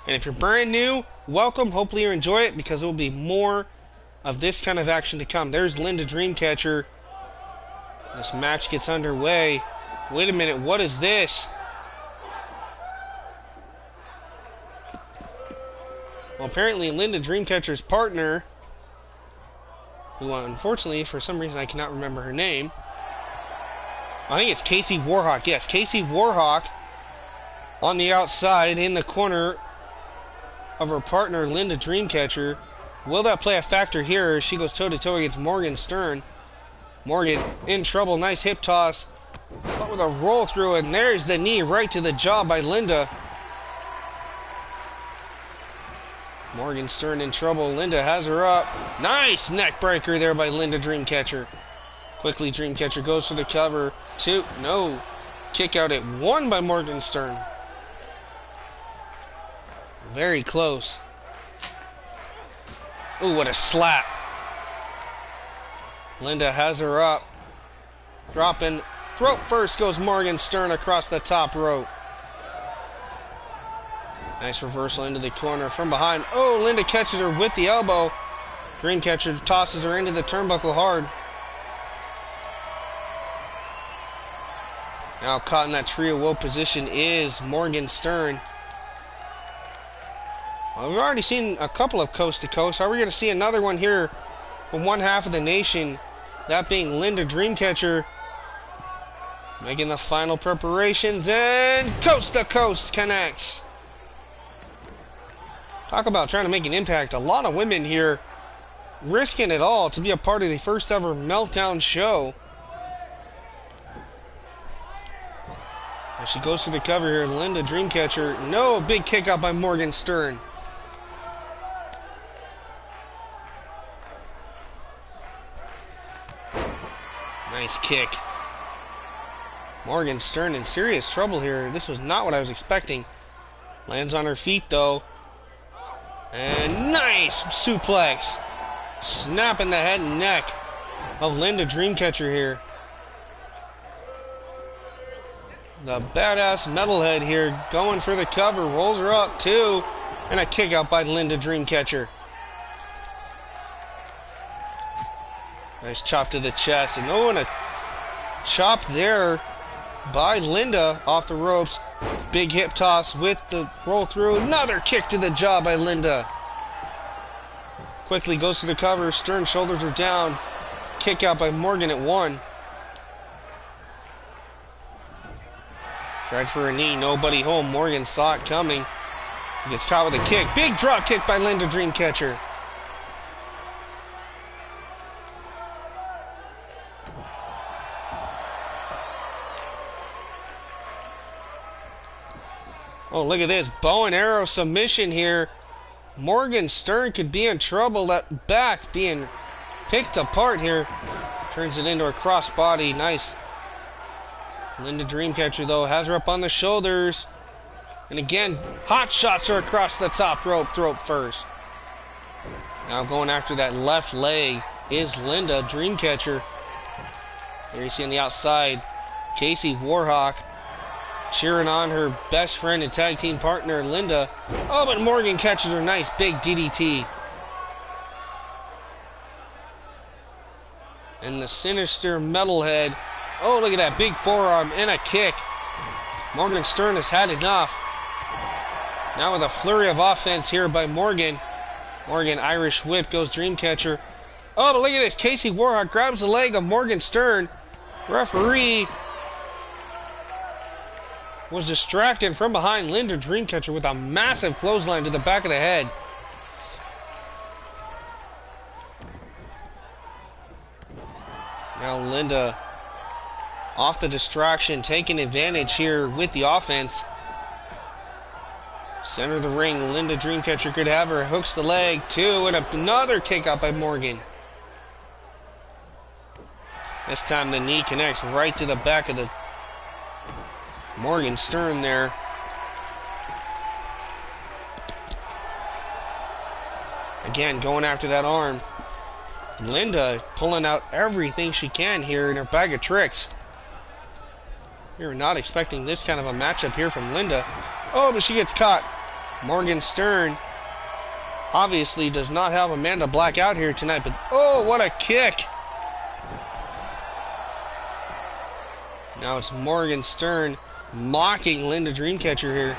And if you're brand new, welcome. Hopefully you enjoy it, because there will be more of this kind of action to come. There's Linda Dreamcatcher. This match gets underway. Wait a minute, what is this? Well, apparently Linda Dreamcatcher's partner, who unfortunately, for some reason I cannot remember her name. I think it's Casey Warhawk. Yes, Casey Warhawk on the outside in the corner of her partner, Linda Dreamcatcher. Will that play a factor here as she goes toe-to-toe against Morgan Stern? Morgan in trouble. Nice hip toss, but with a roll through, and there's the knee right to the jaw by Linda. Morgan Stern in trouble. Linda has her up. Nice neck breaker there by Linda Dreamcatcher. Quickly, Dreamcatcher goes for the cover. Two. No. Kick out at one by Morgan Stern. Very close. Ooh, what a slap. Linda has her up. Dropping. Throat first goes Morgan Stern across the top rope. Nice reversal into the corner from behind. Oh, Linda catches her with the elbow. Dreamcatcher tosses her into the turnbuckle hard. Now caught in that trio woe position is Morgan Stern. Well, we've already seen a couple of coast to coast. Are we going to see another one here from one half of the nation? That being Linda Dreamcatcher. Making the final preparations, and coast to coast connects. Talk about trying to make an impact. A lot of women here risking it all to be a part of the first ever Meltdown show. As she goes for the cover here, Linda Dreamcatcher. No, big kick out by Morgan Stern. Nice kick. Morgan Stern in serious trouble here. This was not what I was expecting. Lands on her feet though. And nice suplex. Snapping the head and neck of Linda Dreamcatcher here. The badass metalhead here going for the cover. Rolls her up too. And a kick out by Linda Dreamcatcher. Nice chop to the chest. And oh, and a chop there by Linda off the ropes. Big hip toss with the roll through. Another kick to the jaw by Linda. Quickly goes to the cover. Stern shoulders are down. Kick out by Morgan at 1. Tried for a knee. Nobody home. Morgan saw it coming. He gets caught with a kick. Big drop kick by Linda Dreamcatcher. Oh, look at this. Bow and arrow submission here. Morgan Stern could be in trouble. That back being picked apart here. Turns it into a crossbody. Nice. Linda Dreamcatcher, though, has her up on the shoulders. And again, hot shots her across the top rope, throat first. Now going after that left leg is Linda Dreamcatcher. There you see on the outside, Casey Warhawk cheering on her best friend and tag team partner, Linda. Oh, but Morgan catches her nice big DDT. And the sinister metalhead. Oh, look at that big forearm and a kick. Morgan Stern has had enough. Now with a flurry of offense here by Morgan. Morgan Irish whip goes Dreamcatcher. Oh, but look at this. Casey Warhawk grabs the leg of Morgan Stern. Referee was distracted from behind Linda Dreamcatcher with a massive clothesline to the back of the head. Now Linda off the distraction, taking advantage here with the offense. Center of the ring, Linda Dreamcatcher could have her. Hooks the leg, too, and another kick out by Morgan. This time the knee connects right to the back of the Morgan Stern there. Again, going after that arm. Linda pulling out everything she can here in her bag of tricks. You're not expecting this kind of a matchup here from Linda. Oh, but she gets caught. Morgan Stern obviously does not have Amanda Black out here tonight, but oh, what a kick. Now it's Morgan Stern mocking Linda Dreamcatcher here.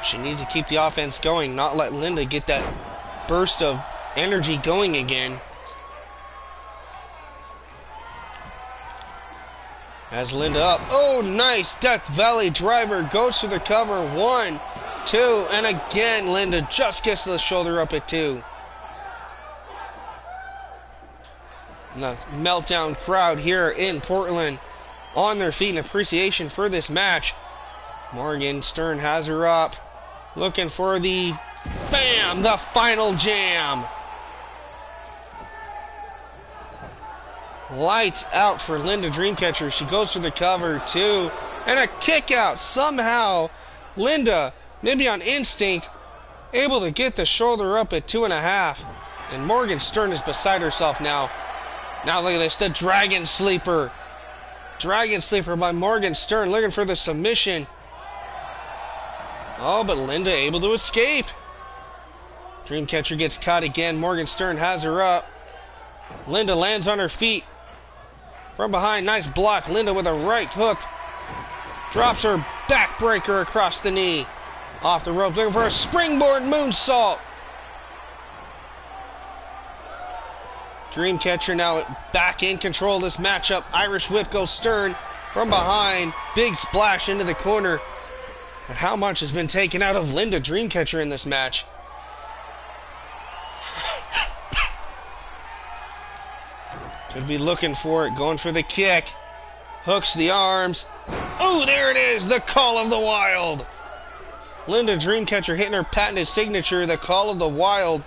She needs to keep the offense going, not let Linda get that burst of energy going again. Has Linda up. Oh, nice Death Valley driver. Goes for the cover. 1, 2, and again Linda just gets the shoulder up at 2. And the Meltdown crowd here in Portland on their feet in appreciation for this match. Morgan Stern has her up. Looking for the bam, the final jam. Lights out for Linda Dreamcatcher. She goes for the cover too. And a kick out. Somehow, Linda, maybe on instinct, able to get the shoulder up at 2.5. And Morgan Stern is beside herself now. Now look at this. The Dragon Sleeper. Dragon Sleeper by Morgan Stern looking for the submission. Oh, but Linda able to escape. Dreamcatcher gets caught again. Morgan Stern has her up. Linda lands on her feet. From behind, nice block. Linda with a right hook. Drops her backbreaker across the knee. Off the rope, looking for a springboard moonsault. Dreamcatcher now back in control of this matchup. Irish whip goes Stern from behind. Big splash into the corner. But how much has been taken out of Linda Dreamcatcher in this match? Could be looking for it, going for the kick. Hooks the arms. Oh, there it is, the Call of the Wild. Linda Dreamcatcher hitting her patented signature, the Call of the Wild.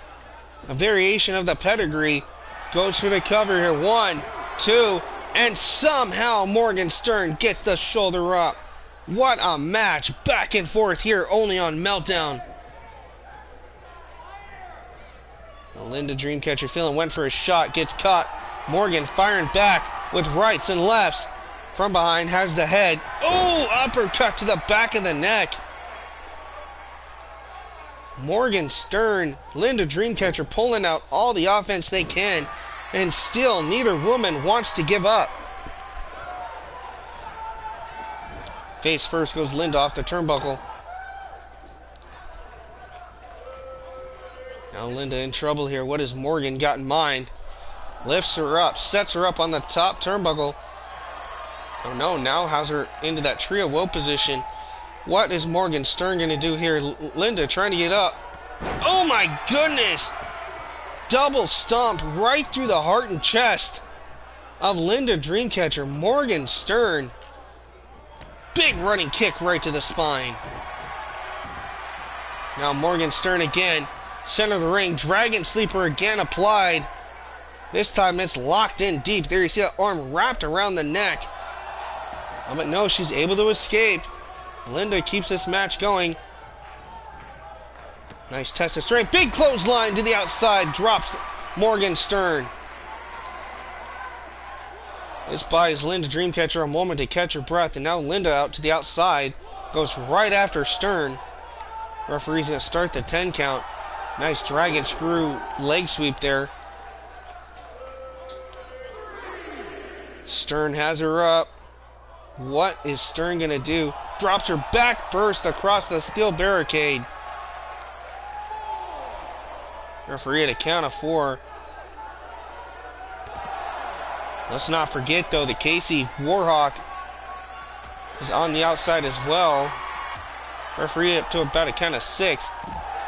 A variation of the pedigree. Goes for the cover here. 1, 2, and somehow Morgan Stern gets the shoulder up. What a match. Back and forth here only on Meltdown. Linda Dreamcatcher feeling went for a shot. Gets caught. Morgan firing back with rights and lefts. From behind has the head. Oh, uppercut to the back of the neck. Morgan Stern, Linda Dreamcatcher pulling out all the offense they can. And still neither woman wants to give up. Face first goes Linda off the turnbuckle. Now Linda in trouble here. What has Morgan got in mind? Lifts her up, sets her up on the top turnbuckle. Oh no, now has her into that trio woe position. What is Morgan Stern going to do here? Linda trying to get up. Oh my goodness! Double stomp right through the heart and chest of Linda Dreamcatcher. Morgan Stern. Big running kick right to the spine. Now Morgan Stern again. Center of the ring. Dragon Sleeper again applied. This time it's locked in deep. There you see that arm wrapped around the neck. Oh, but no, she's able to escape. Linda keeps this match going. Nice test of strength. Big clothesline to the outside. Drops Morgan Stern. This buys Linda Dreamcatcher a moment to catch her breath. And now Linda out to the outside. Goes right after Stern. Referee's going to start the 10 count. Nice dragon screw leg sweep there. Stern has her up. What is Stern going to do? Drops her back first across the steel barricade. Referee at a count of 4. Let's not forget, though, that Casey Warhawk is on the outside as well. Referee up to about a count of 6.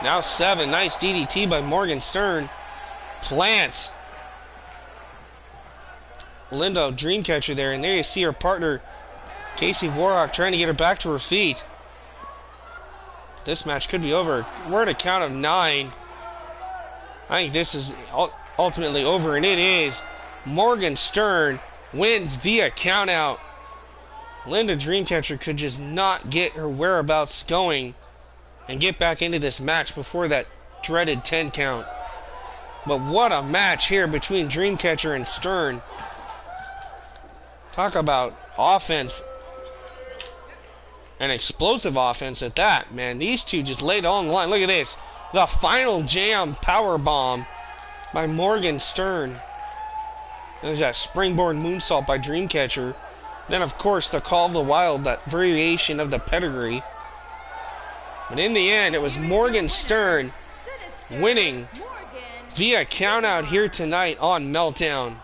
Now 7. Nice DDT by Morgan Stern. Plants Linda Dreamcatcher there, and there you see her partner, Casey Warhawk, trying to get her back to her feet. This match could be over. We're at a count of 9. I think this is ultimately over, and it is. Morgan Stern wins via countout. Linda Dreamcatcher could just not get her whereabouts going and get back into this match before that dreaded 10 count. But what a match here between Dreamcatcher and Stern. Talk about offense. An explosive offense at that, man. These two just laid on the line. Look at this. The final jam power bomb by Morgan Stern. There's that springboard moonsault by Dreamcatcher. Then, of course, the Call of the Wild, that variation of the pedigree. But in the end, it was Morgan Stern winning via countout here tonight on Meltdown.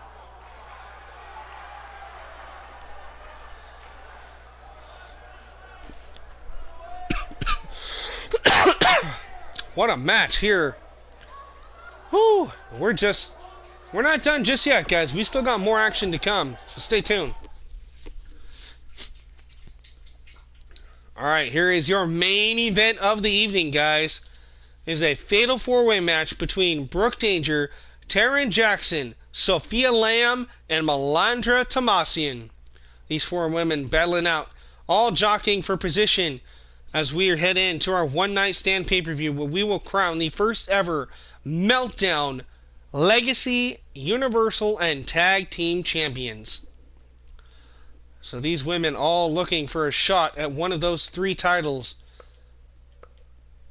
What a match here. Whew, we're not done just yet, guys. We still got more action to come, so stay tuned. Alright, here is your main event of the evening, guys. It is a fatal 4-way match between Brooke Danger, Taryn Jackson, Sophia Lamb, and Melandra Tomasian. These 4 women battling out, all jockeying for position as we head into our one-night stand pay-per-view, where we will crown the first ever Meltdown Legacy, Universal, and Tag Team Champions. So these women all looking for a shot at one of those 3 titles.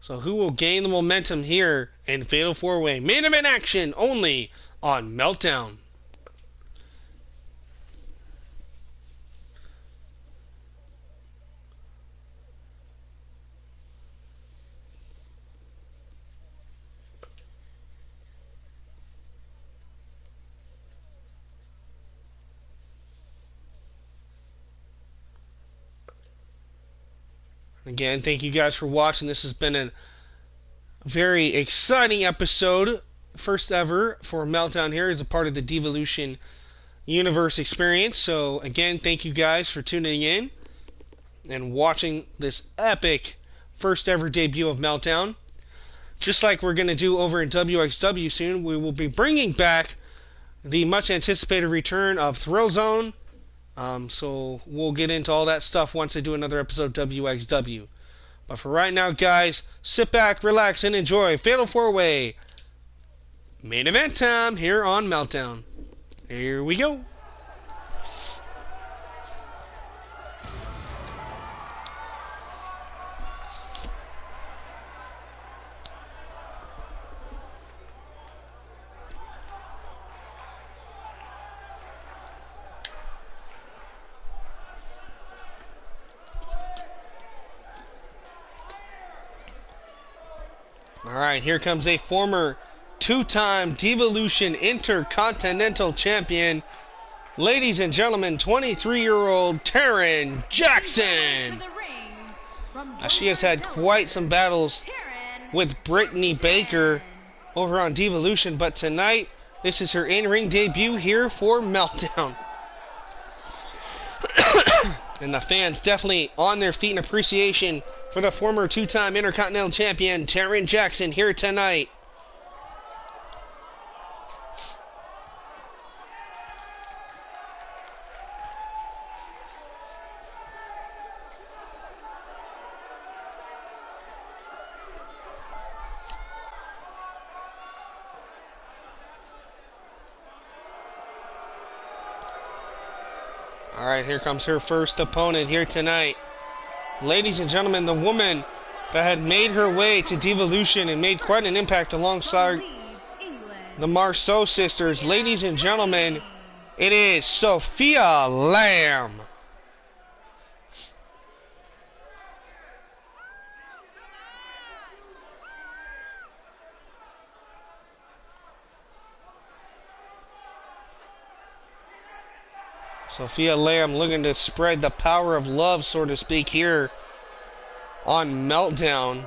So who will gain the momentum here in Fatal 4-Way? Main event action only on Meltdown. Again, thank you guys for watching. This has been a very exciting episode. First ever for Meltdown here as a part of the Divalution universe experience. So again, thank you guys for tuning in and watching this epic first ever debut of Meltdown. Just like we're going to do over in WXW soon, we will be bringing back the much anticipated return of Thrill Zone. So we'll get into all that stuff once I do another episode of WXW. But for right now, guys, sit back, relax, and enjoy Fatal 4-Way main event time here on Meltdown. Here we go. Alright, here comes a former two-time Divalution Intercontinental Champion. Ladies and gentlemen, 23-year-old Taryn Jackson. Now, she has had quite some battles with Brittany Baker over on Divalution, but tonight, this is her in-ring debut here for Meltdown. And the fans definitely on their feet in appreciation for the former two-time Intercontinental Champion, Taryn Jackson, here tonight. Alright, here comes her first opponent here tonight. Ladies and gentlemen, the woman that had made her way to Divalution and made quite an impact alongside the Marceau sisters. Ladies and gentlemen, it is Sophia Lamb. Sophia Lamb looking to spread the power of love, so to speak, here on Meltdown.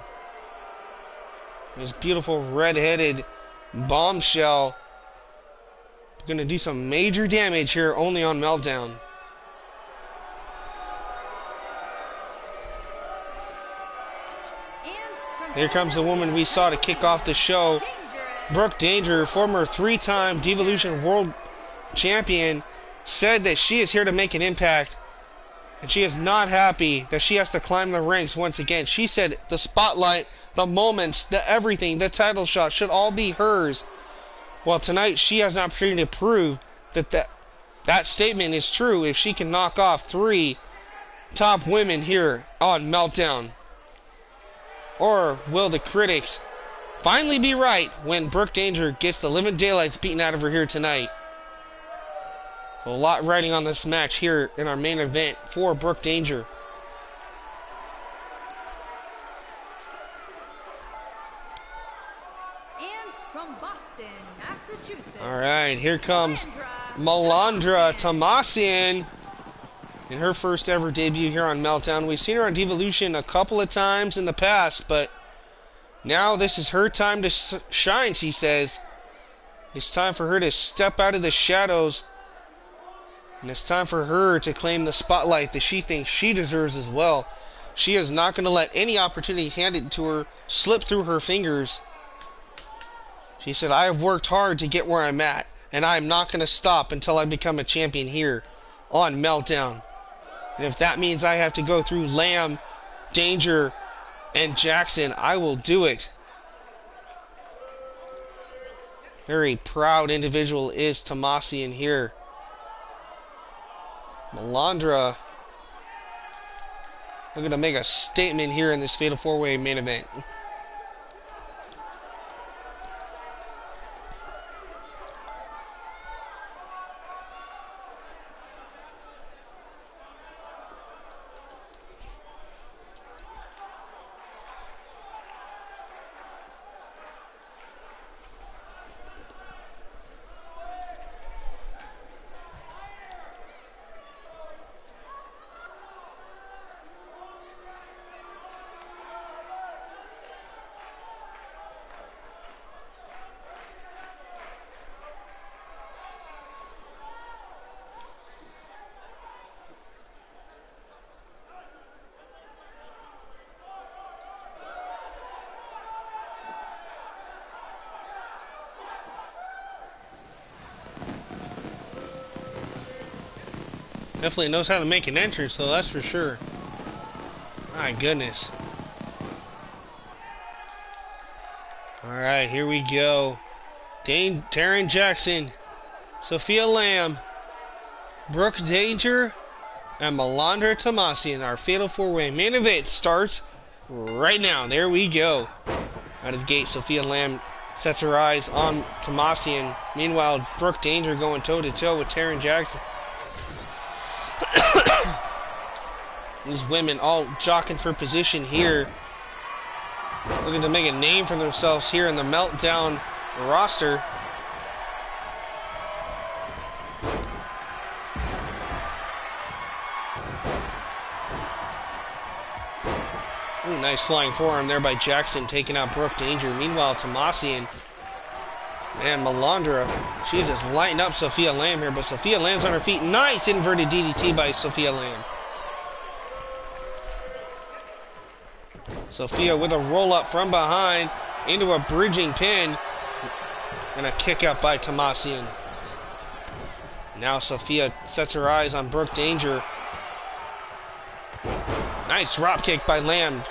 This beautiful red-headed bombshell going to do some major damage here only on Meltdown. Here comes the woman we saw to kick off the show. Brooke Danger, former three-time Divalution World Champion, said that she is here to make an impact, and she is not happy that she has to climb the ranks once again. She said the spotlight, the moments, the everything, the title shot should all be hers. Well, tonight she has an opportunity to prove that that statement is true if she can knock off three top women here on Meltdown. Or will the critics finally be right when Brooke Danger gets the living daylights beaten out of her here tonight? A lot riding on this match here in our main event for Brooke Danger. And from Boston, Massachusetts. Alright, here comes Melandra Tomasian in her first ever debut here on Meltdown. We've seen her on Divalution a couple of times in the past, but now this is her time to shine, she says. It's time for her to step out of the shadows. And it's time for her to claim the spotlight that she thinks she deserves as well. She is not going to let any opportunity handed to her slip through her fingers. She said, I have worked hard to get where I'm at, and I am not going to stop until I become a champion here on Meltdown. And if that means I have to go through Lamb, Danger, and Jackson, I will do it. Very proud individual is Tomasian here. Melandra looking to make a statement here in this Fatal 4-Way main event. Definitely knows how to make an entrance, though, that's for sure. My goodness. Alright, here we go. Taryn Jackson, Sophia Lamb, Brooke Danger, and Melandra Tomasian. Our fatal four-way main event starts right now. There we go. Out of the gate, Sophia Lamb sets her eyes on Tomasian. Meanwhile, Brooke Danger going toe-to-toe with Taryn Jackson. These women all jockeying for position here, looking to make a name for themselves here in the Meltdown roster. Ooh, nice flying forearm there by Jackson, taking out Brooke Danger. Meanwhile, Tomasian and Melandra, she's just lighting up Sophia Lamb here, but Sophia Lamb's on her feet. Nice inverted DDT by Sophia Lamb. Sophia with a roll-up from behind into a bridging pin and a kick out by Tomasian. Now Sophia sets her eyes on Brooke Danger. Nice drop kick by Lamb.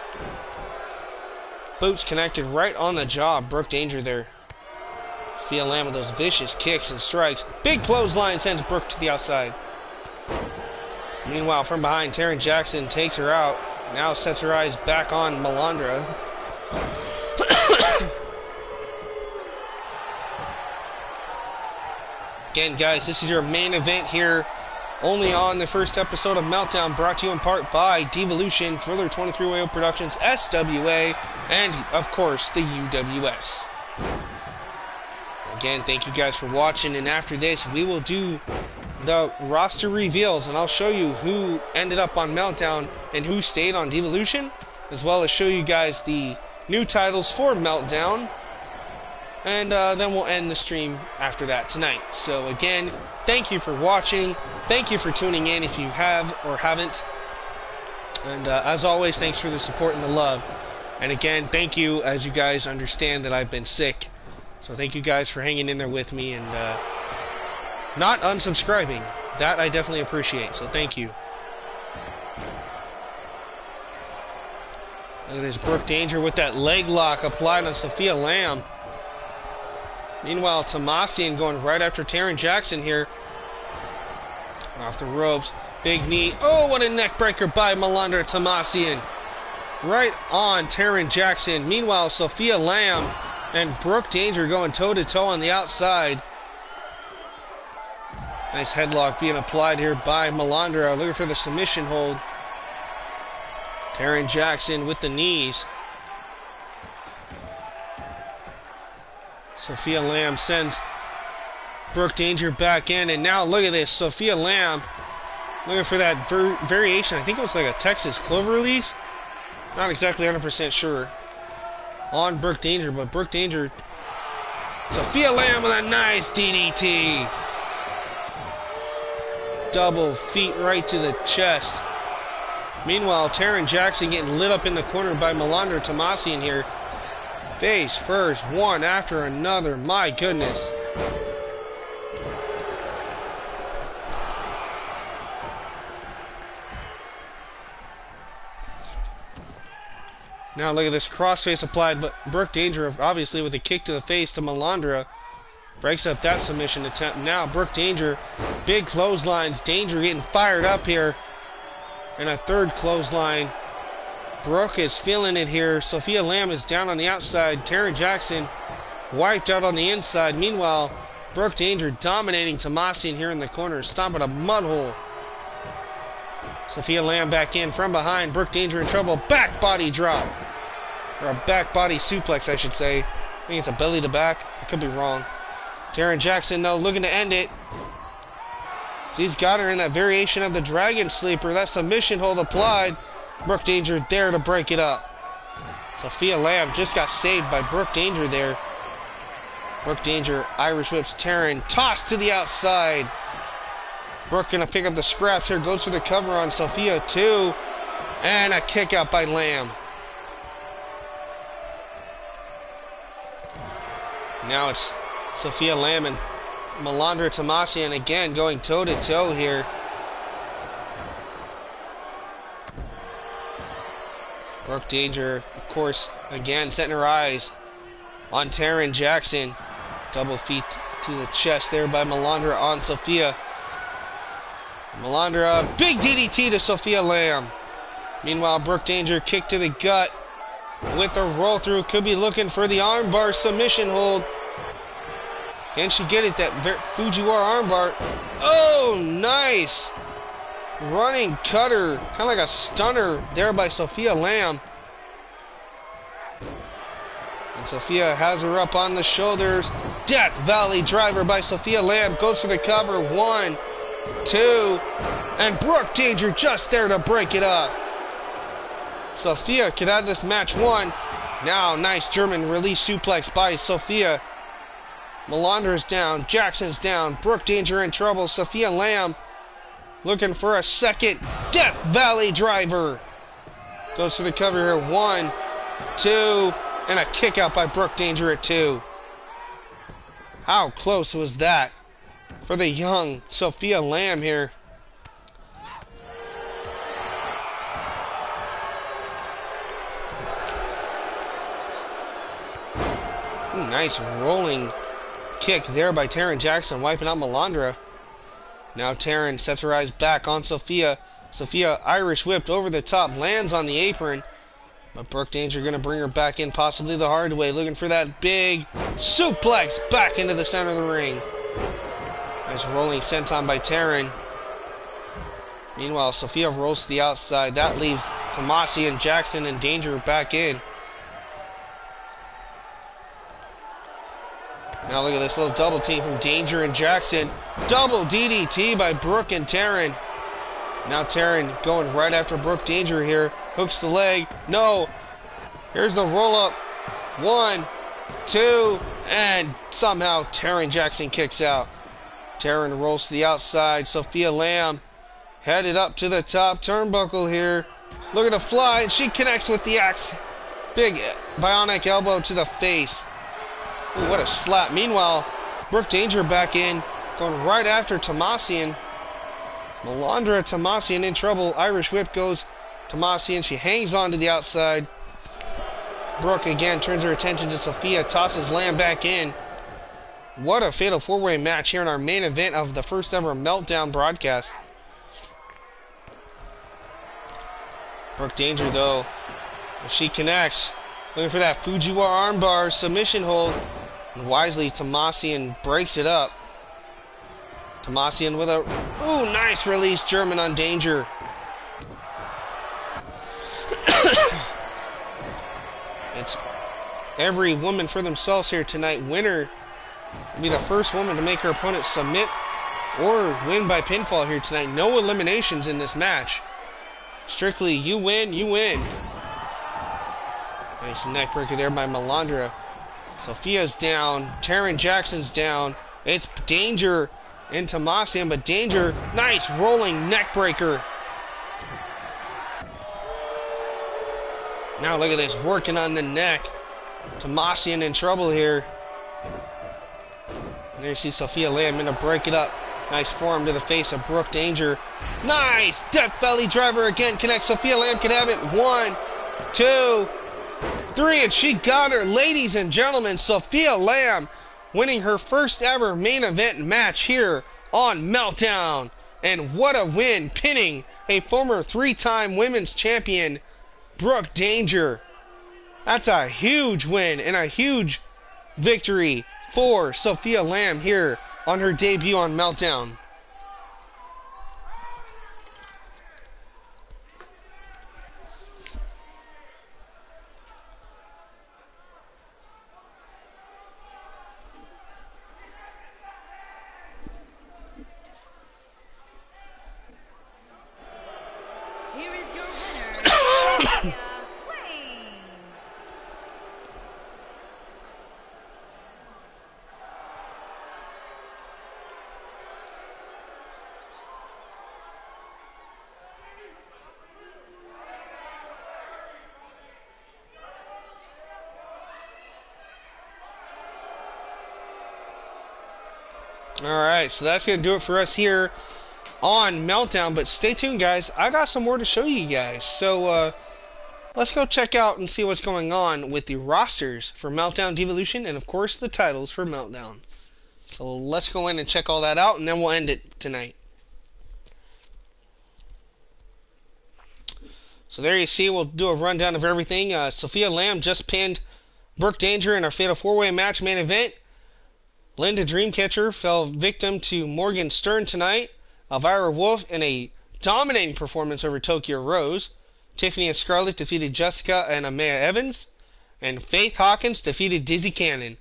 Boots connected right on the jaw. Brooke Danger there. Sophia Lamb with those vicious kicks and strikes. Big clothesline sends Brooke to the outside. Meanwhile, from behind, Taryn Jackson takes her out. Now sets her eyes back on Melandra. Again, guys, this is your main event here, only on the first episode of Meltdown, brought to you in part by Divalution, Thriller 23-Way Productions, SWA, and, of course, the UWS. Again, thank you guys for watching, and after this, we will do the roster reveals, and I'll show you who ended up on Meltdown and who stayed on Divalution, as well as show you guys the new titles for Meltdown, and then we'll end the stream after that tonight. So again, thank you for watching, thank you for tuning in if you have or haven't, and as always, thanks for the support and the love. And again, thank you, as you guys understand that I've been sick, so thank you guys for hanging in there with me and not unsubscribing. That I definitely appreciate, so thank you. Look at this, Brooke Danger with that leg lock applied on Sophia Lamb. Meanwhile, Tomasian going right after Taryn Jackson here. Off the ropes, big knee. Oh, what a neck breaker by Melandra Tomasian. Right on Taryn Jackson. Meanwhile, Sophia Lamb and Brooke Danger going toe-to-toe on the outside. Nice headlock being applied here by Melandra, looking for the submission hold. Taryn Jackson with the knees. Sophia Lamb sends Brooke Danger back in, and now look at this, Sophia Lamb looking for that variation. I think it was like a Texas cloverleaf. Not exactly 100% sure on Brooke Danger, but Brooke Danger, Sophia Lamb with a nice DDT. Double feet right to the chest. Meanwhile, Taryn Jackson getting lit up in the corner by Melandra Tomasian here. Face first, one after another. My goodness. Now look at this crossface applied, but Brooke Danger obviously with a kick to the face to Melandra. Breaks up that submission attempt. Now Brooke Danger, big clotheslines. Danger getting fired up here. And a third clothesline. Brooke is feeling it here. Sophia Lamb is down on the outside. Taryn Jackson wiped out on the inside. Meanwhile, Brooke Danger dominating Tomasian here in the corner, stomping a mud hole. Sophia Lamb back in from behind. Brooke Danger in trouble. Back body drop. Or a back body suplex, I should say. I think it's a belly to back. I could be wrong. Taryn Jackson, though, looking to end it. She's got her in that variation of the Dragon Sleeper. That submission hold applied. Brooke Danger there to break it up. Sophia Lamb just got saved by Brooke Danger there. Brooke Danger Irish whips Taryn. Tossed to the outside. Brooke gonna pick up the scraps here. Goes for the cover on Sophia too. And a kick out by Lamb. Now it's Sophia Lamb and Melandra Tomasian again going toe-to-toe here. Brooke Danger, of course, again setting her eyes on Taryn Jackson. Double feet to the chest there by Melandra on Sophia. Melandra, big DDT to Sophia Lamb. Meanwhile, Brooke Danger kick to the gut with a roll through. Could be looking for the armbar submission hold. Can she get it? That Fujiwara armbar. Oh, nice. Running cutter. Kind of like a stunner there by Sophia Lamb. And Sophia has her up on the shoulders. Death Valley driver by Sophia Lamb. Goes for the cover. 1, 2. And Brooke Danger just there to break it up. Sophia could have this match won. Now, nice German release suplex by Sophia. Melandra's down. Jackson's down. Brooke Danger in trouble. Sophia Lamb looking for a second Death Valley driver. Goes for the cover here. 1, 2. And a kick out by Brooke Danger at 2. How close was that for the young Sophia Lamb here? Ooh, nice rolling kick there by Taryn Jackson, wiping out Melandra. Now Taryn sets her eyes back on Sophia. Sophia Irish whipped over the top, lands on the apron. But Brooke Danger going to bring her back in, possibly the hard way, looking for that big suplex back into the center of the ring. Nice rolling senton by Taryn. Meanwhile, Sophia rolls to the outside. That leaves Tomasi and Jackson and Danger back in. Now look at this little double team from Danger and Jackson. Double DDT by Brooke and Taryn. Now Taryn going right after Brooke Danger here. Hooks the leg. No. Here's the roll up. 1, 2. And somehow Taryn Jackson kicks out. Taryn rolls to the outside. Sophia Lamb headed up to the top turnbuckle here. Look at the fly. And she connects with the axe. Big bionic elbow to the face. Ooh, what a slap. Meanwhile, Brooke Danger back in. Going right after Tomasian. Melandra Tomasian in trouble. Irish whip goes Tomasian. She hangs on to the outside. Brooke again turns her attention to Sophia. Tosses Lamb back in. What a fatal four-way match here in our main event of the first ever Meltdown broadcast. Brooke Danger though, if she connects, looking for that Fujiwara armbar submission hold. And wisely Tomasian breaks it up. Tomasian with a ooh, nice release German on Danger. It's every woman for themselves here tonight. Winner will be the first woman to make her opponent submit or win by pinfall here tonight. No eliminations in this match. Strictly you win, you win. Nice neck breaker there by Melandra. Sophia's down. Taryn Jackson's down. It's Danger and Tomasian, but Danger, nice rolling neck breaker. Now look at this, working on the neck. Tomasian in trouble here. And there you see Sophia Lamb gonna break it up. Nice forearm to the face of Brooke Danger. Nice Death Valley driver again. Connects. Sophia Lamb can have it. 1, 2, 3, and she got her. Ladies and gentlemen, Sophia Lamb winning her first ever main event match here on Meltdown. And what a win, pinning a former 3-time women's champion, Brooke Danger. That's a huge win and a huge victory for Sophia Lamb here on her debut on Meltdown. Here is your winner, Sophia Lamb. Alright, so that's going to do it for us here on Meltdown, but stay tuned guys, I got some more to show you guys. So let's go check out and see what's going on with the rosters for Meltdown, Devolution, and of course the titles for Meltdown. So let's go in and check all that out, and then we'll end it tonight. So there you see, we'll do a rundown of everything. Sophia Lamb just pinned Brooke Danger in our Fatal 4-Way match main event. Linda Dreamcatcher fell victim to Morgan Stern tonight. Elvira Wolf in a dominating performance over Tokyo Rose. Tiffany and Scarlett defeated Jessica and Amaya Evans. And Faith Hawkins defeated Dizzy Cannon.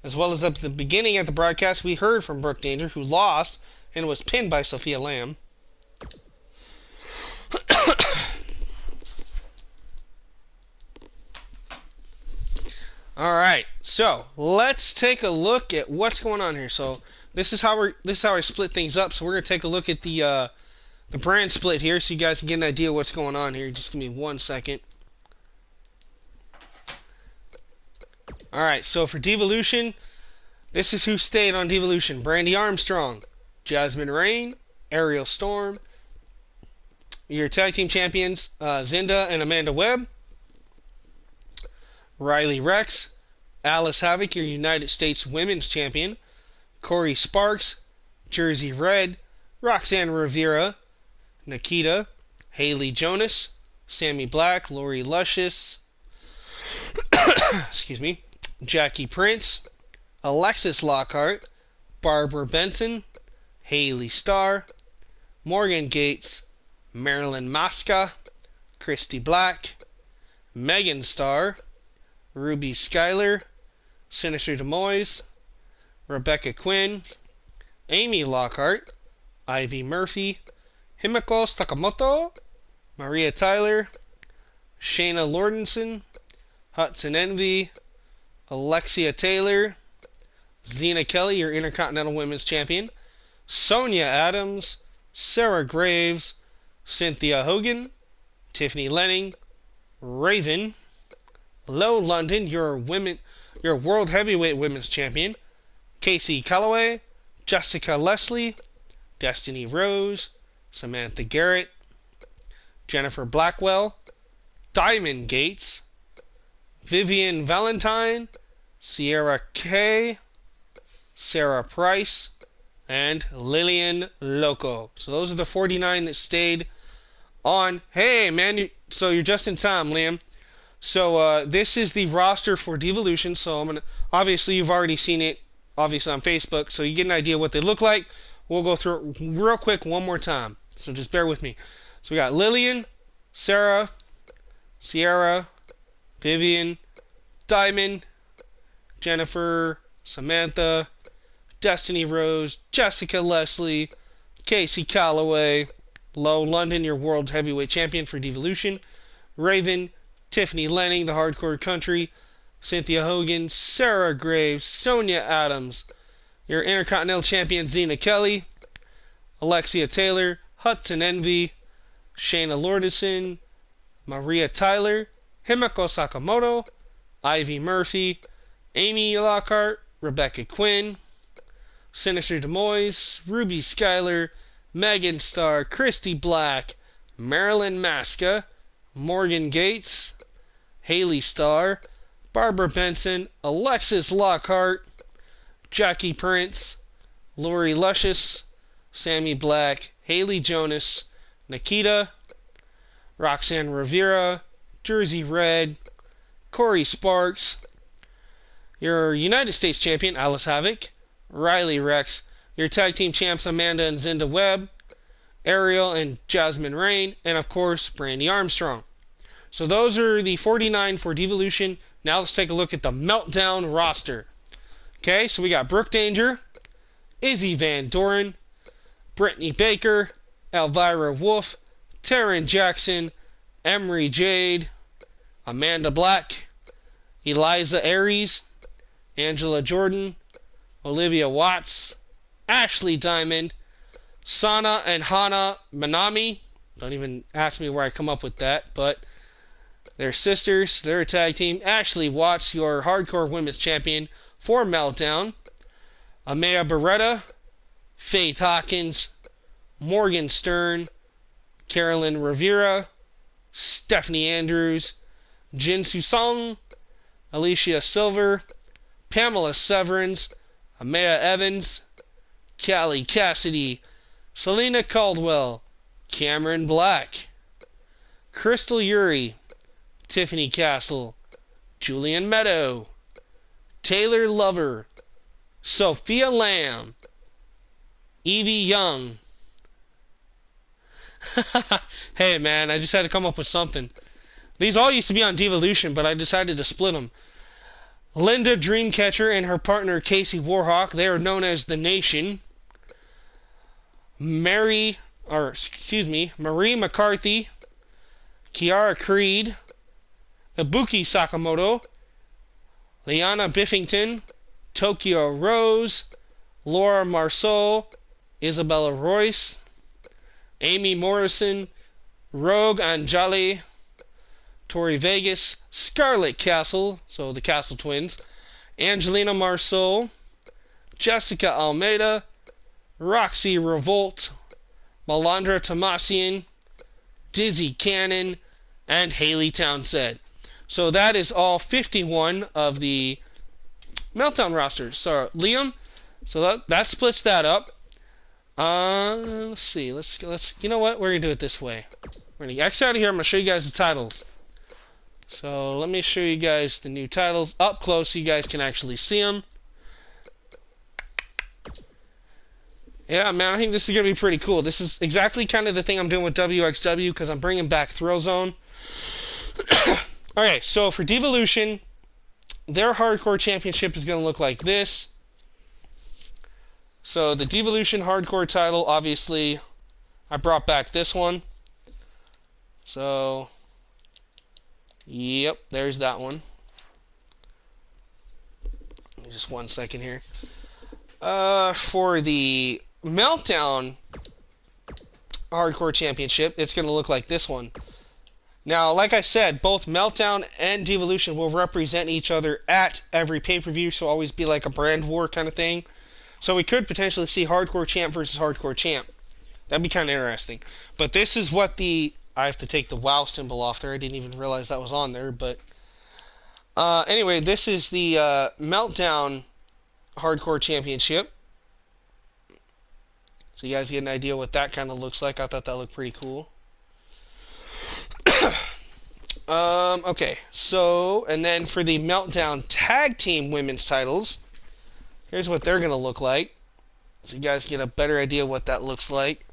As well as at the beginning of the broadcast, we heard from Brooke Danger, who lost and was pinned by Sophia Lamb. Alright, so let's take a look at what's going on here. So this is how I split things up. So we're gonna take a look at the brand split here, so you guys can get an idea of what's going on here. Just give me 1 second. Alright, so for Devolution, this is who stayed on Devolution. Brandy Armstrong, Jasmine Rain, Ariel Storm. Your tag team champions, Zinda and Amanda Webb. Riley Rex, Alice Havoc, your United States Women's Champion, Corey Sparks, Jersey Red, Roxanne Rivera, Nikita, Haley Jonas, Sammy Black, Lori Luscious, excuse me, Jackie Prince, Alexis Lockhart, Barbara Benson, Haley Starr, Morgan Gates, Marilyn Masca, Christy Black, Megan Starr, Ruby Schuyler, Sinister Demoise, Rebecca Quinn, Amy Lockhart, Ivy Murphy, Himiko Sakamoto, Maria Tyler, Shayna Lordenson, Hudson Envy, Alexia Taylor, Xena Kelly, your Intercontinental Women's Champion, Sonia Adams, Sarah Graves, Cynthia Hogan, Tiffany Lenning, Raven, Low London, your World Heavyweight Women's Champion, Casey Calloway, Jessica Leslie, Destiny Rose, Samantha Garrett, Jennifer Blackwell, Diamond Gates, Vivian Valentine, Sierra Kay, Sarah Price, and Lillian Loco. So those are the 49 that stayed on. Hey, man, so you're just in time, Liam. So this is the roster for Devolution. So I'm gonna, obviously you've already seen it, obviously on Facebook, so you get an idea what they look like. We'll go through it real quick one more time. So just bear with me. So we got Lillian, Sarah, Sierra, Vivian, Diamond, Jennifer, Samantha, Destiny Rose, Jessica Leslie, Casey Calloway, Low London, your World Heavyweight Champion for Devolution, Raven, Tiffany Lenning, the Hardcore Country, Cynthia Hogan, Sarah Graves, Sonia Adams, your Intercontinental Champion Xena Kelly, Alexia Taylor, Hudson Envy, Shayna Lordenson, Maria Tyler, Himiko Sakamoto, Ivy Murphy, Amy Lockhart, Rebecca Quinn, Sinister Demoise, Ruby Schuyler, Megan Starr, Christy Black, Marilyn Masca, Morgan Gates, Haley Starr, Barbara Benson, Alexis Lockhart, Jackie Prince, Lori Luscious, Sammy Black, Haley Jonas, Nikita, Roxanne Rivera, Jersey Red, Corey Sparks, your United States Champion Alice Havoc, Riley Rex, your Tag Team Champs Amanda and Zinda Webb, Ariel and Jasmine Rain, and of course Brandy Armstrong. So those are the 49 for Devolution. Now let's take a look at the Meltdown roster. Okay, so we got Brooke Danger, Izzy Van Doren, Brittany Baker, Elvira Wolf, Taryn Jackson, Emery Jade, Amanda Black, Eliza Aries, Angela Jordan, Olivia Watts, Ashley Diamond, Sana and Hana Manami. Don't even ask me where I come up with that, but they're sisters. They're a tag team. Ashley Watts, your Hardcore Women's Champion for Meltdown. Amaya Beretta, Faith Hawkins, Morgan Stern, Carolyn Rivera, Stephanie Andrews, Jin Susong, Alicia Silver, Pamela Severance, Amaya Evans, Callie Cassidy, Selena Caldwell, Cameron Black, Crystal Yuri, Tiffany Castle, Julian Meadow, Taylor Lover, Sophia Lamb, Evie Young. Hey man, I just had to come up with something. These all used to be on Divalution, but I decided to split them. Linda Dreamcatcher and her partner Casey Warhawk, they are known as The Nation. Marie McCarthy, Kiara Creed, Ibuki Sakamoto, Liana Biffington, Tokyo Rose, Laura Marceau, Isabella Royce, Amy Morrison, Rogue Anjali, Tori Vegas, Scarlett Castle, so the Castle twins, Angelina Marceau, Jessica Almeida, Roxy Revolt, Melandra Tomasian, Dizzy Cannon, and Haley Townsend. So that is all 51 of the Meltdown rosters. So Liam, so that splits that up. Let's see. Let's you know what? We're gonna do it this way. We're gonna X out of here. I'm gonna show you guys the titles. So let me show you guys the new titles up close so you guys can actually see them. Yeah, man, I think this is going to be pretty cool. This is exactly kind of the thing I'm doing with WXW because I'm bringing back Thrill Zone. Okay, so for Divalution, their Hardcore Championship is going to look like this. So the Divalution Hardcore title, obviously, I brought back this one. So, yep, there's that one. Just 1 second here. For the Meltdown Hardcore Championship, it's going to look like this one. Now, like I said, both Meltdown and Divalution will represent each other at every pay-per-view, so always be like a brand war kind of thing. So we could potentially see Hardcore Champ versus Hardcore Champ. That'd be kind of interesting. But this is what the... I have to take the WoW symbol off there. I didn't even realize that was on there, but... anyway, this is the Meltdown Hardcore Championship. So you guys get an idea what that kind of looks like. I thought that looked pretty cool. Okay, so, and then for the Meltdown Tag Team Women's titles, here's what they're going to look like. So you guys get a better idea what that looks like.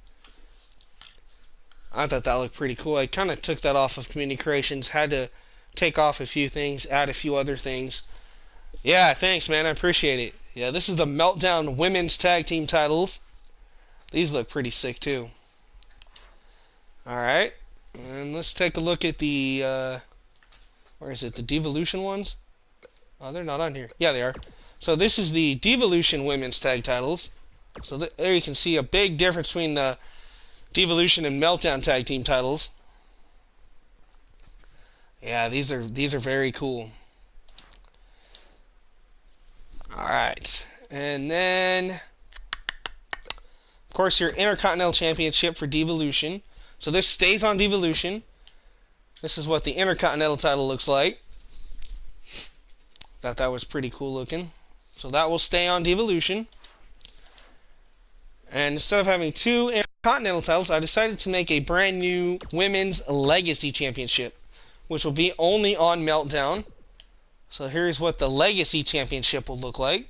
I thought that looked pretty cool. I kind of took that off of Community Creations, had to take off a few things, add a few other things. Yeah, thanks, man. I appreciate it. Yeah, this is the Meltdown Women's Tag Team titles. These look pretty sick, too. Alright. And let's take a look at the, where is it? The Divalution ones? Oh, they're not on here. Yeah, they are. So this is the Divalution Women's Tag titles. So there you can see a big difference between the Divalution and Meltdown Tag Team titles. Yeah, these are very cool. Alright. And then, of course, your Intercontinental Championship for Divalution. So this stays on Divalution. This is what the Intercontinental title looks like. Thought that was pretty cool looking. So that will stay on Divalution. And instead of having two Intercontinental titles, I decided to make a brand new Women's Legacy Championship, which will be only on Meltdown. So here's what the Legacy Championship will look like.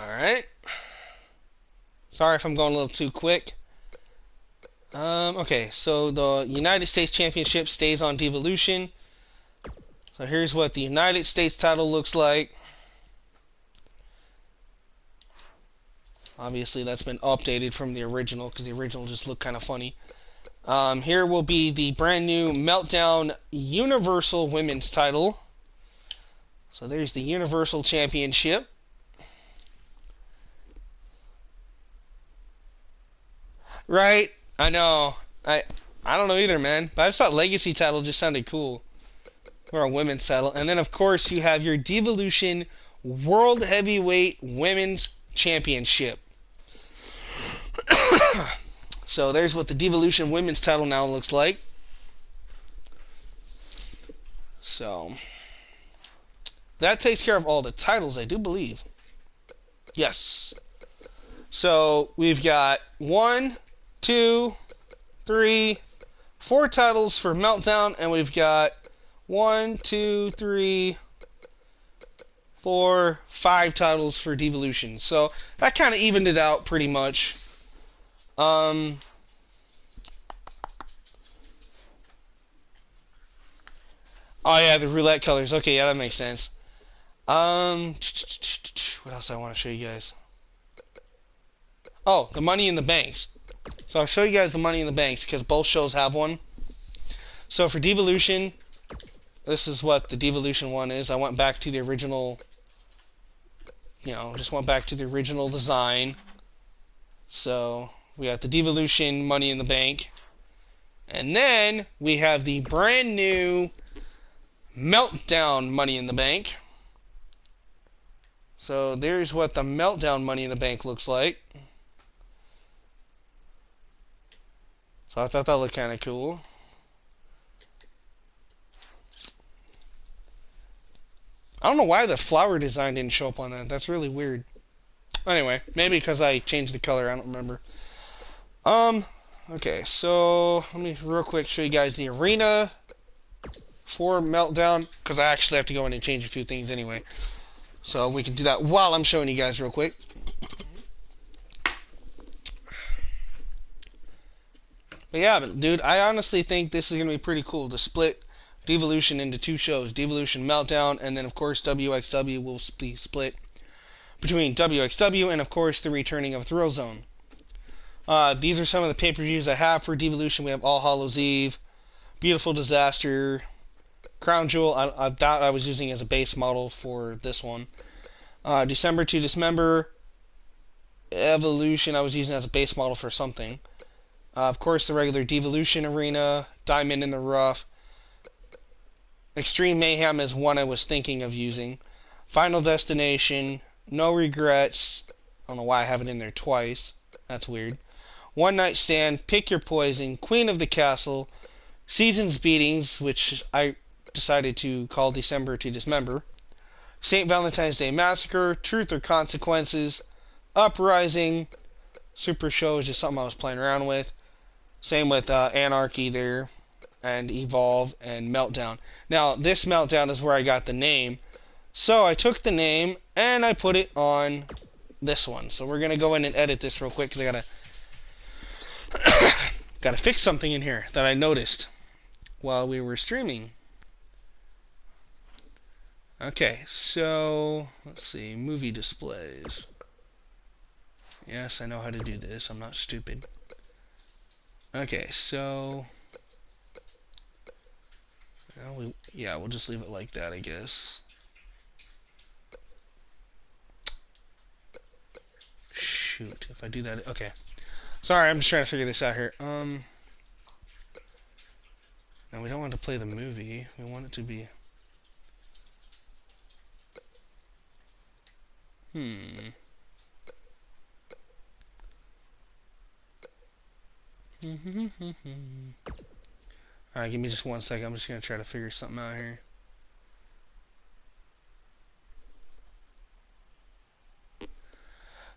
Alright. Sorry if I'm going a little too quick. Okay, so the United States Championship stays on Divalution. So here's what the United States title looks like. Obviously that's been updated from the original because the original just looked kind of funny. Here will be the brand new Meltdown Universal Women's title. So there's the Universal Championship. Right? I know. I don't know either, man. But I just thought Legacy title just sounded cool. For a women's title. And then, of course, you have your Divalution World Heavyweight Women's Championship. So there's what the Divalution women's title now looks like. So that takes care of all the titles, I do believe. Yes. So we've got 1, 2, 3, 4 titles for Meltdown, and we've got 1, 2, 3, 4, 5 titles for Divalution. So that kind of evened it out pretty much. Oh yeah, the roulette colors. Okay, yeah, that makes sense. What else I want to show you guys? Oh, the Money in the Banks. So I'll show you guys the Money in the Banks because both shows have one. So for Divalution, this is what the Divalution one is. I went back to the original, just went back to the original design. So we got the Divalution Money in the Bank. And then we have the brand new Meltdown Money in the Bank. So there's what the Meltdown Money in the Bank looks like. So I thought that looked kind of cool. I don't know why the flower design didn't show up on that. That's really weird. Anyway, maybe because I changed the color. I don't remember. Okay, so let me real quick show you guys the arena for Meltdown, because I actually have to go in and change a few things anyway. So we can do that while I'm showing you guys real quick. But yeah, dude, I honestly think this is going to be pretty cool to split Divalution into 2 shows. Divalution Meltdown, and then of course WXW will be split between WXW and of course the returning of Thrill Zone. These are some of the pay-per-views I have for Divalution. We have All Hallows Eve, Beautiful Disaster, Crown Jewel. That I was using as a base model for this one. December to Dismember, Evolution I was using as a base model for something. Of course, the regular Divalution Arena, Diamond in the Rough. Extreme Mayhem is one I was thinking of using. Final Destination, No Regrets. I don't know why I have it in there twice. That's weird. One Night Stand, Pick Your Poison, Queen of the Castle, Seasons Beatings, which I decided to call December to Dismember, St. Valentine's Day Massacre, Truth or Consequences, Uprising, Super Show is just something I was playing around with. Same with Anarchy there, and Evolve, and Meltdown. Now, this Meltdown is where I got the name. So I took the name, and I put it on this one. So we're going to go in and edit this real quick, because I gotta fix something in here that I noticed while we were streaming. Okay, so let's see, movie displays. Yes, I know how to do this. I'm not stupid. Okay, so we'll just leave it like that, I guess. Shoot, if I do that, okay. Sorry, I'm just trying to figure this out here. Now we don't want to play the movie. We want it to be. Alright, give me just 1 second. I'm just gonna try to figure something out here.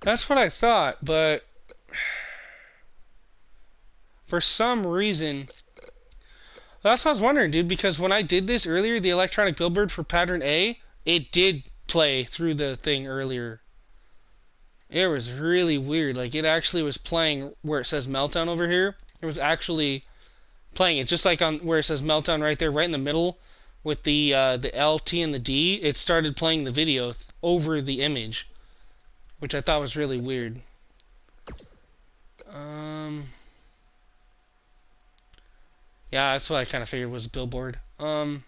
That's what I thought, but for some reason, that's what I was wondering, dude, because when I did this earlier, the electronic billboard for pattern A, it did play through the thing earlier. It was really weird. Like, it actually was playing where it says Meltdown over here. It was actually playing it, just like on where it says Meltdown right there, right in the middle, with the L, T, and the D. It started playing the video over the image, which I thought was really weird. Yeah, that's what I kind of figured was a billboard. And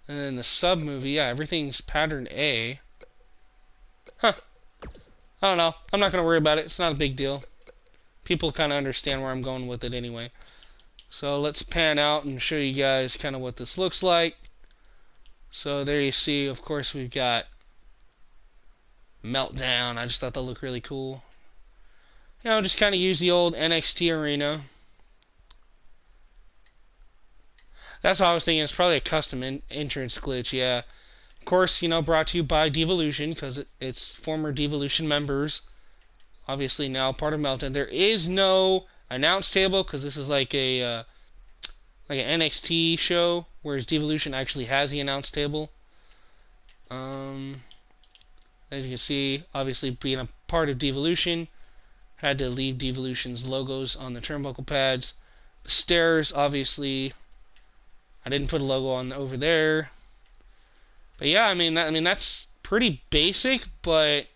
then the sub movie, yeah, everything's pattern A. Huh. I don't know. I'm not going to worry about it. It's not a big deal. People kind of understand where I'm going with it anyway. So let's pan out and show you guys kind of what this looks like. So there you see, of course, we've got Meltdown. I just thought that looked really cool. just kind of use the old NXT arena. That's what I was thinking. It's probably a custom entrance glitch, yeah. Of course, brought to you by Divalution, because it's former Divalution members. Obviously now part of Meltdown. There is no announce table, because this is like an NXT show, whereas Divalution actually has the announce table. As you can see, obviously being a part of Divalution, had to leave Divalution's logos on the turnbuckle pads. The stairs, obviously, I didn't put a logo on over there. But yeah, that's pretty basic, but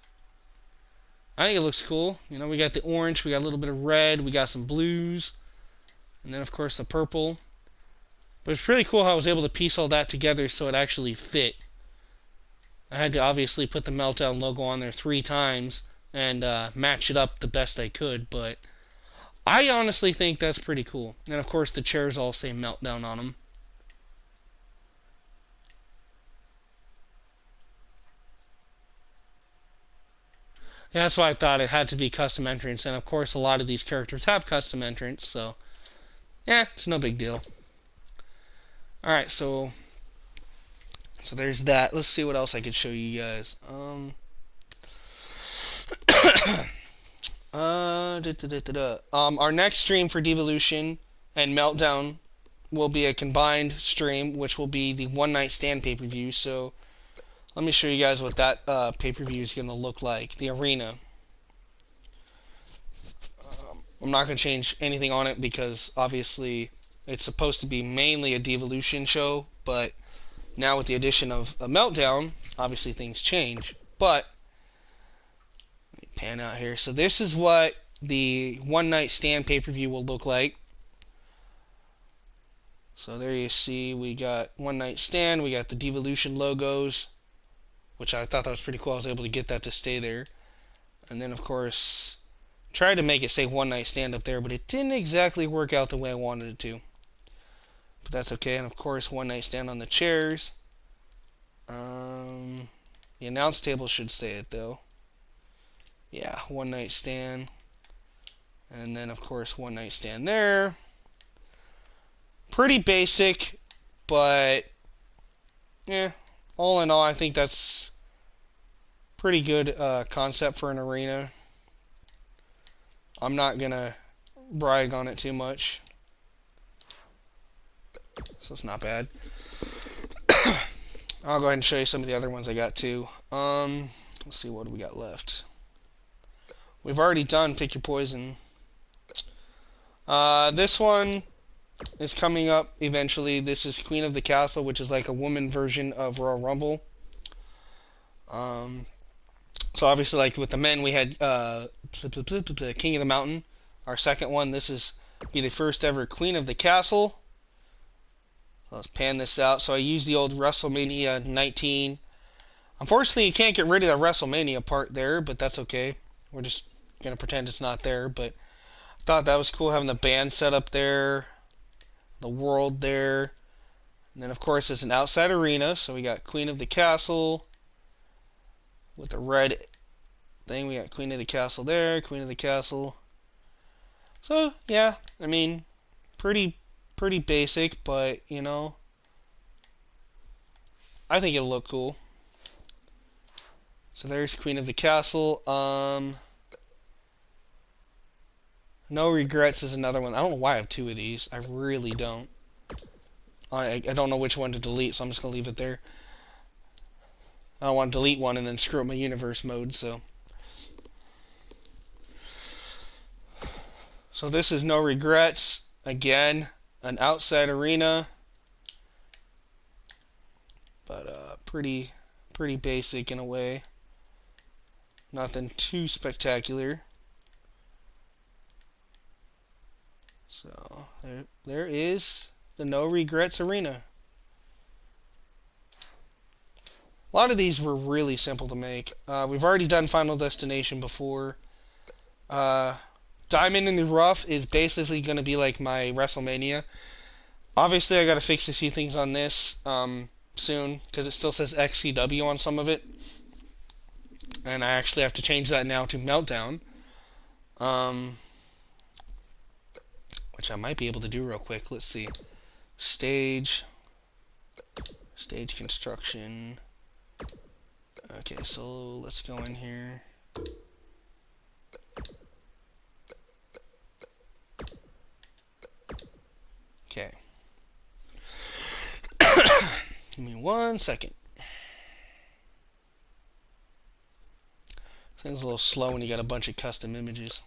I think it looks cool. We got the orange, we got a little bit of red, we got some blues, and then of course the purple. But it's pretty cool how I was able to piece all that together so it actually fit. I had to obviously put the Meltdown logo on there 3 times and match it up the best I could, but I honestly think that's pretty cool. And of course the chairs all say Meltdown on them. Yeah, that's why I thought it had to be custom entrance, and of course a lot of these characters have custom entrance, so yeah, it's no big deal. Alright, so there's that. Let's see what else I could show you guys. Our next stream for Divalution and Meltdown will be a combined stream, which will be the One Night Stand pay-per-view. So let me show you guys what that pay-per-view is going to look like. The arena. I'm not going to change anything on it because obviously it's supposed to be mainly a Divalution show, but now with the addition of a Meltdown, obviously things change. But let me pan out here. So this is what the One Night Stand pay-per-view will look like. So there you see we got One Night Stand, we got the Divalution logos, which I thought that was pretty cool. I was able to get that to stay there. And then of course tried to make it say One Night Stand up there, but it didn't exactly work out the way I wanted it to. But that's okay. And of course One Night Stand on the chairs. The announce table should say it though. Yeah, One Night Stand. And then of course One Night Stand there. Pretty basic, but yeah, all in all I think that's pretty good concept for an arena. I'm not gonna brag on it too much, so it's not bad. I'll go ahead and show you some of the other ones I got too. Let's see, what do we got left? We've already done Pick Your Poison. This one is coming up eventually. This is Queen of the Castle, which is like a woman version of Royal Rumble. So obviously, like with the men, we had King of the Mountain. Our second one, this is be the first ever Queen of the Castle. Let's pan this out. So I used the old WrestleMania 19. Unfortunately, you can't get rid of the WrestleMania part there, but that's okay. We're just going to pretend it's not there. But I thought that was cool having the band set up there, the world there. And then, of course, it's an outside arena. So we got Queen of the Castle with the red thing. We got Queen of the Castle there, Queen of the Castle. So, yeah, I mean, pretty basic, but, I think it'll look cool. So there's Queen of the Castle. No Regrets is another one. I don't know why I have 2 of these. I really don't. I don't know which one to delete, so I'm just going to leave it there. I don't want to delete one and then screw up my universe mode, so. So this is No Regrets. Again, an outside arena. But pretty basic in a way. Nothing too spectacular. So there is the No Regrets arena. A lot of these were really simple to make. We've already done Final Destination before. Diamond in the Rough is basically going to be like my WrestleMania. Obviously, I got to fix a few things on this soon, because it still says XCW on some of it. And I actually have to change that now to Meltdown. Um, which I might be able to do real quick. Let's see. Stage construction. Okay, so let's go in here. Okay. Give me 1 second. Things a little slow when you got a bunch of custom images.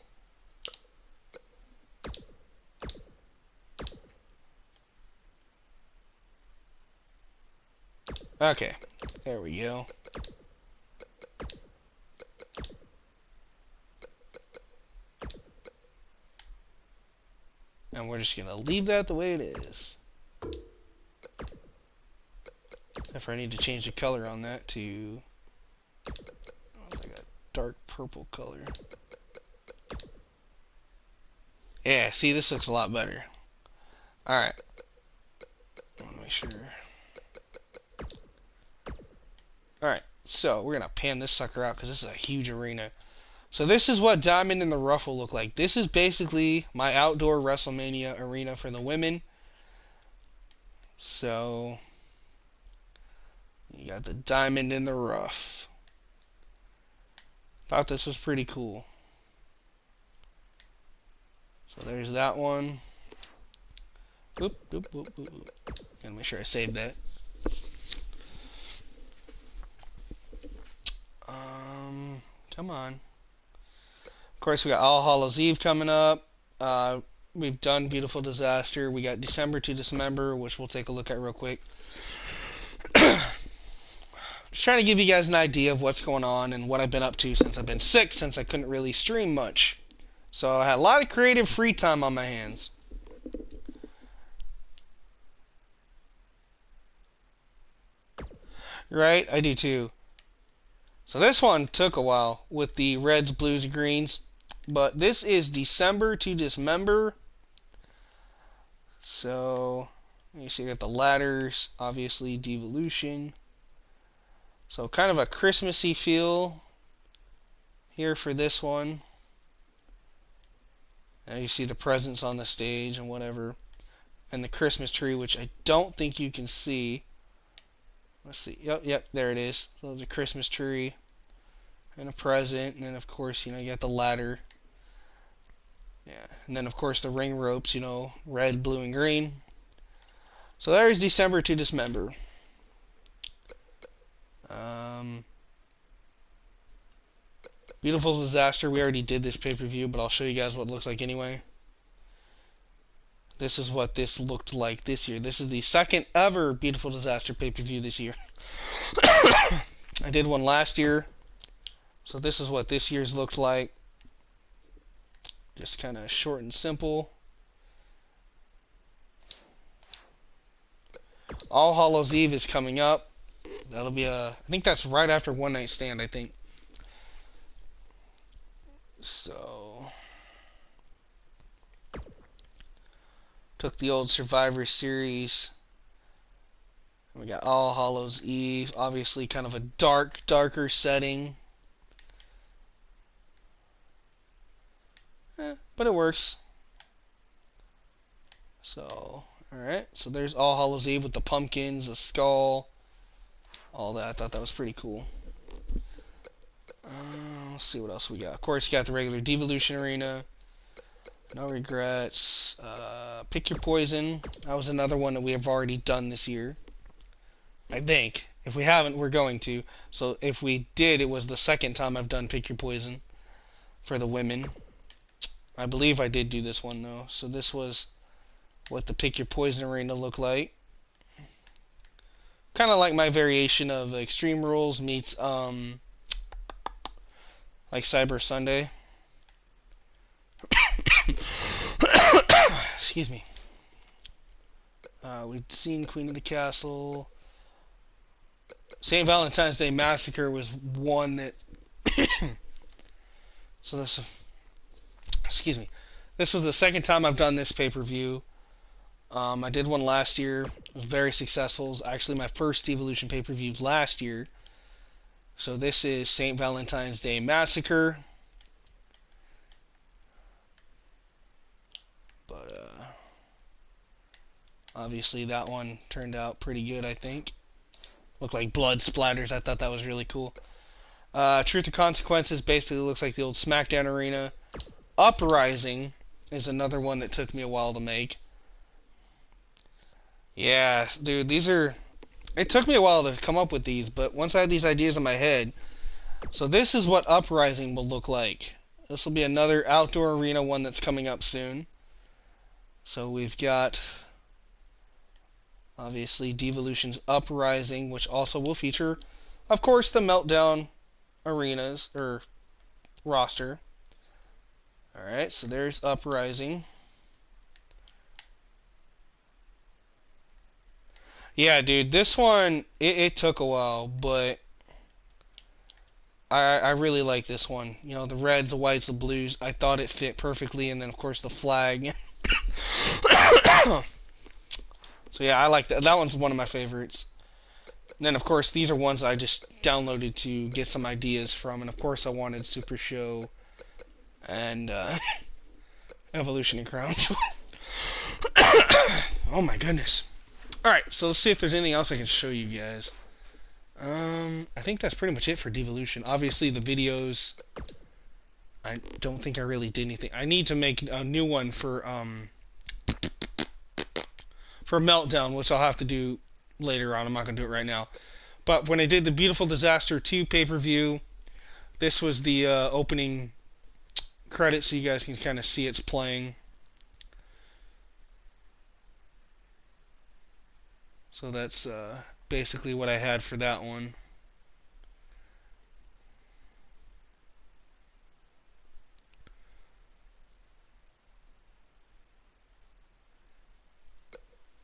Okay, there we go. And we're just gonna leave that the way it is. If I need to change the color on that to like a dark purple color. Yeah, see, this looks a lot better. Alright. I want to make sure. Alright, so we're going to pan this sucker out because this is a huge arena. So this is what Diamond in the Rough will look like. This is basically my outdoor WrestleMania arena for the women. So you got the Diamond in the Rough. Thought this was pretty cool. So there's that one. Oop, oop, oop, oop, oop. Gotta make sure I saved that. Come on. Of course, we got All Hallows Eve coming up. We've done Beautiful Disaster. We got December to Dismember, which we'll take a look at real quick. Just trying to give you guys an idea of what's going on and what I've been up to since I've been sick, since I couldn't really stream much. So I had a lot of creative free time on my hands. Right? I do too. So this one took a while with the reds, blues, and greens. But this is December to Dismember. So you see, you got the ladders, obviously Divalution. So kind of a Christmassy feel here for this one. And you see the presents on the stage and whatever. And the Christmas tree, which I don't think you can see. Let's see. Yep, there it is. So there's a Christmas tree and a present. And then, of course, you got the ladder. Yeah. And then, of course, the ring ropes, red, blue, and green. So there's December to Dismember. Beautiful Disaster. We already did this pay-per-view, but I'll show you guys what it looks like anyway. This is what this looked like this year. This is the second ever Beautiful Disaster pay-per-view this year. I did one last year. So this is what this year's looked like. Just kind of short and simple. All Hallows Eve is coming up. That'll be I think that's right after One Night Stand, I think. So took the old Survivor Series. We got All Hallows Eve, obviously kind of a darker setting. But it works. So, alright. So there's All Hallows Eve with the pumpkins, the skull, all that. I thought that was pretty cool. Let's see what else we got. Of course, you got the regular Divalution Arena. No Regrets. Pick Your Poison. That was another one that we have already done this year. I think. If we haven't, we're going to. So if we did, it was the second time I've done Pick Your Poison for the women. I believe I did do this one, though. So this was what the Pick Your Poison Arena looked like. Kind of like my variation of Extreme Rules meets, like Cyber Sunday. Excuse me. We'd seen Queen of the Castle. St. Valentine's Day Massacre was one that... So this... Excuse me. This was the second time I've done this pay-per-view. I did one last year. It was very successful. It was actually my first Evolution pay-per-view last year. So this is St. Valentine's Day Massacre. But obviously that one turned out pretty good, I think. Looked like blood splatters. I thought that was really cool. Truth or Consequences basically looks like the old SmackDown arena. Uprising is another one that took me a while to make. Yeah, dude, these are... It took me a while to come up with these, but once I had these ideas in my head... So this is what Uprising will look like. This will be another outdoor arena one that's coming up soon. So we've got... Obviously, Divalution's Uprising, which also will feature, of course, the Meltdown arenas, or roster. Alright, so there's Uprising. Yeah, dude, this one, it took a while, but I really like this one. You know, the reds, the whites, the blues, I thought it fit perfectly, and then, of course, the flag. So, yeah, I like that. That one's one of my favorites. And then, of course, these are ones I just downloaded to get some ideas from, and, of course, I wanted Super Show and Evolution and Crown. Oh, my goodness. Alright, so let's see if there's anything else I can show you guys. I think that's pretty much it for Divalution. Obviously, the videos, I don't think I really did anything. I need to make a new one for Meltdown, which I'll have to do later on. I'm not going to do it right now. But when I did the Beautiful Disaster 2 pay-per-view, this was the opening credits, so you guys can kind of see it's playing. So that's basically what I had for that one.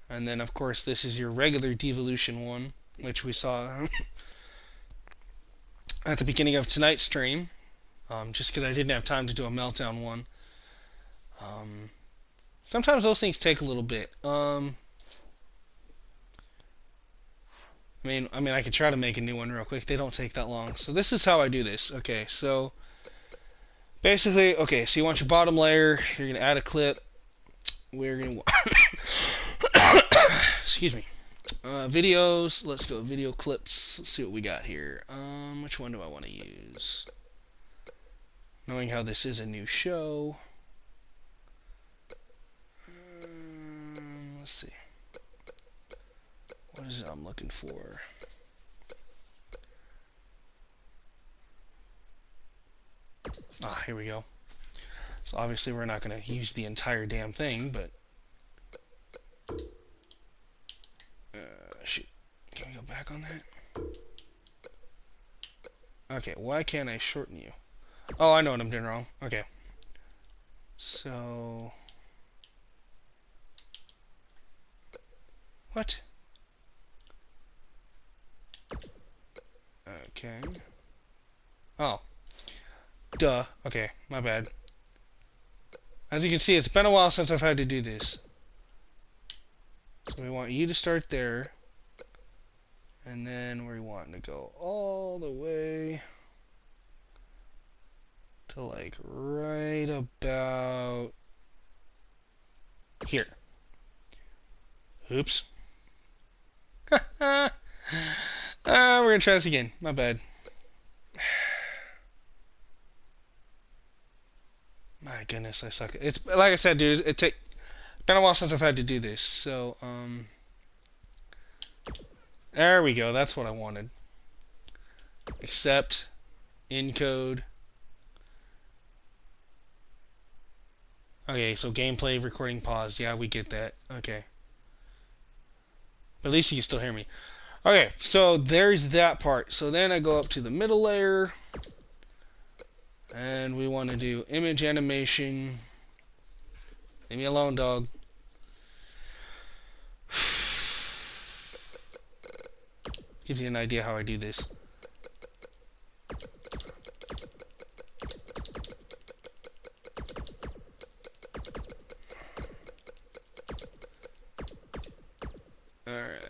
And then, of course, this is your regular Devolution one, which we saw at the beginning of tonight's stream, just because I didn't have time to do a Meltdown one. Sometimes those things take a little bit. I mean, I could try to make a new one real quick. They don't take that long. So this is how I do this. Okay, so basically, okay, so you want your bottom layer. You're gonna add a clip. We're gonna excuse me. Videos. Let's go video clips. Let's see what we got here. Which one do I want to use? Knowing how this is a new show. Let's see. What is it I'm looking for? Ah, here we go. So obviously we're not going to use the entire damn thing, but... shoot. Can we go back on that? Okay, why can't I shorten you? Oh, I know what I'm doing wrong. Okay. So... What? Okay. Oh. Duh. Okay, my bad. As you can see, it's been a while since I've had to do this. So we want you to start there. And then we want to go all the way to like right about here. Oops. We're gonna try this again. My bad. My goodness, I suck. It's like I said, dude. It's been a while since I've had to do this. So there we go. That's what I wanted. Accept, encode. Okay, so gameplay recording paused. Yeah, we get that. Okay. But at least you can still hear me. Okay, so there's that part. So then I go up to the middle layer. And we want to do image animation. Leave me alone, dog. Gives you an idea how I do this. Alright.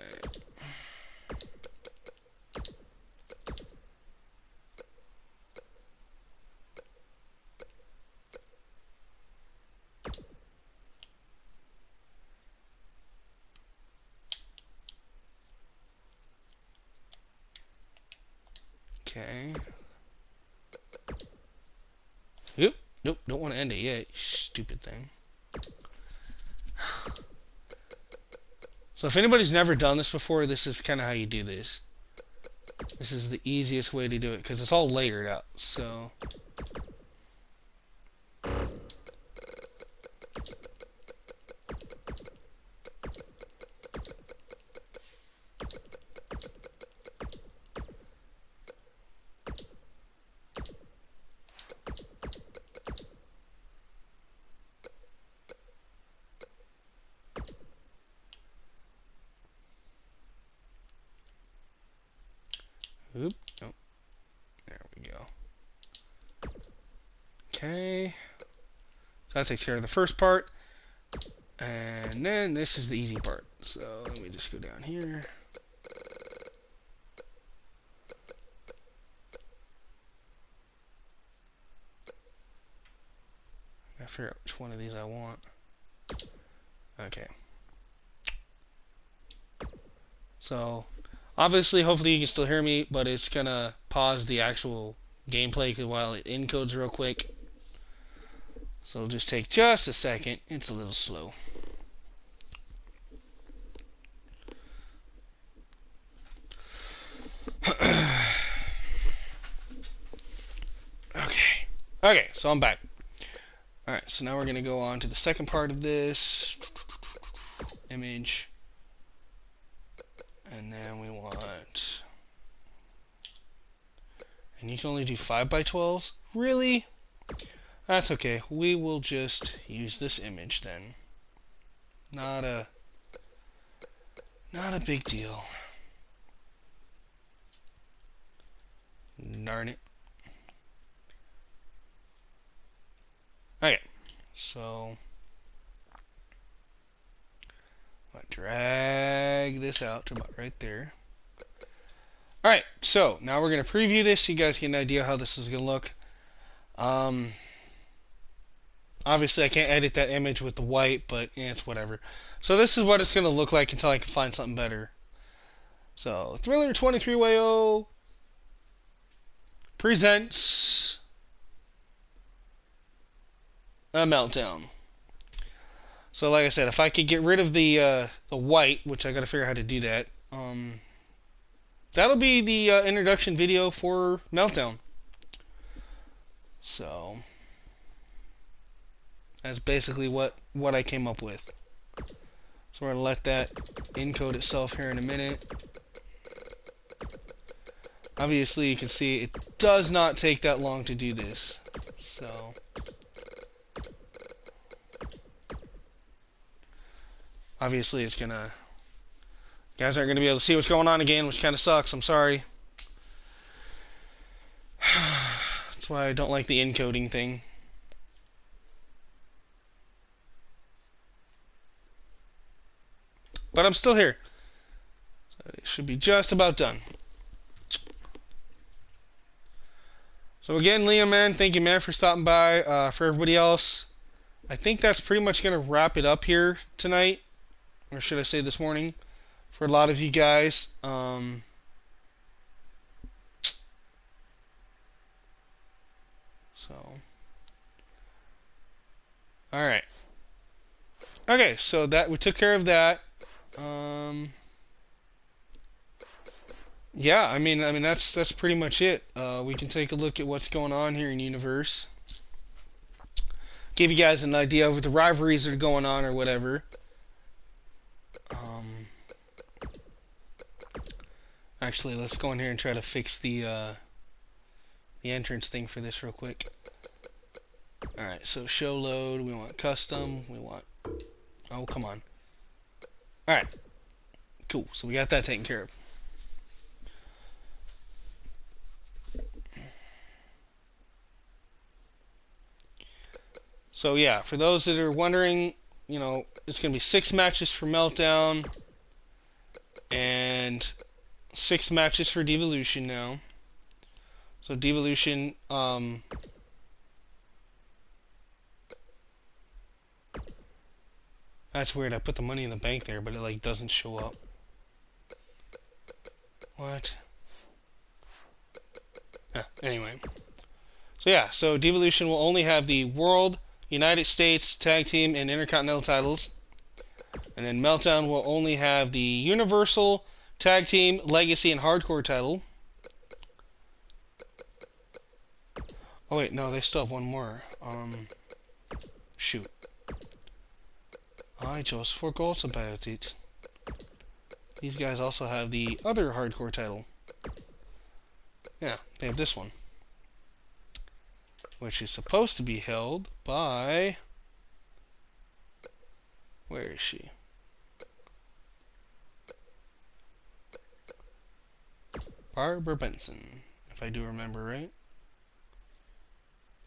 Okay. Oop. Nope, don't want to end it yet, you stupid thing. So if anybody's never done this before, this is kind of how you do this. This is the easiest way to do it, because it's all layered out, so... Oop. Nope. There we go. Okay. So that takes care of the first part. And then this is the easy part. So let me just go down here. I gotta figure out which one of these I want. Okay. So obviously, hopefully you can still hear me, but it's gonna pause the actual gameplay while it encodes real quick. So it'll just take just a second. It's a little slow. Okay, so I'm back. Alright, so now we're gonna go on to the second part of this. Image. And then we want... And you can only do 5x12s? Really? That's okay. We will just use this image then. Not a big deal. Darn it. Okay. So I'll drag this out to about right there. Alright, so now we're going to preview this so you guys get an idea how this is going to look. Obviously I can't edit that image with the white, but yeah, it's whatever. So this is what it's going to look like until I can find something better. So Thriller 23-way-0 presents a meltdown. So like I said, if I could get rid of the white, which I got to figure out how to do that, that'll be the introduction video for Meltdown. So that's basically what I came up with. So we're gonna let that encode itself here in a minute. Obviously, you can see it does not take that long to do this. So obviously, it's gonna... You guys aren't gonna be able to see what's going on again, which kind of sucks. I'm sorry. That's why I don't like the encoding thing. But I'm still here. So it should be just about done. So again, Liam, man, thank you, man, for stopping by. For everybody else, I think that's pretty much going to wrap it up here tonight. Or should I say this morning? For a lot of you guys. Alright. Okay, so that we took care of that. Yeah, I mean that's pretty much it. We can take a look at what's going on here in Universe. Give you guys an idea of the rivalries that are going on or whatever. Actually, let's go in here and try to fix the entrance thing for this real quick. Alright, so show load, we want custom, we want... Oh, come on. Alright. Cool, so we got that taken care of. So yeah, for those that are wondering, you know, it's going to be 6 matches for Meltdown, and 6 matches for Divalution now. So Divalution, that's weird, I put the money in the bank there, but it like doesn't show up. What? Anyway. So yeah, so Divalution will only have the World, United States, Tag Team, and Intercontinental titles. And then Meltdown will only have the Universal, Tag Team, Legacy, and Hardcore title. Oh wait, no, they still have one more. Shoot. I just forgot about it. These guys also have the other Hardcore title. Yeah, they have this one. Which is supposed to be held by... Where is she? Barbara Benson, if I do remember right.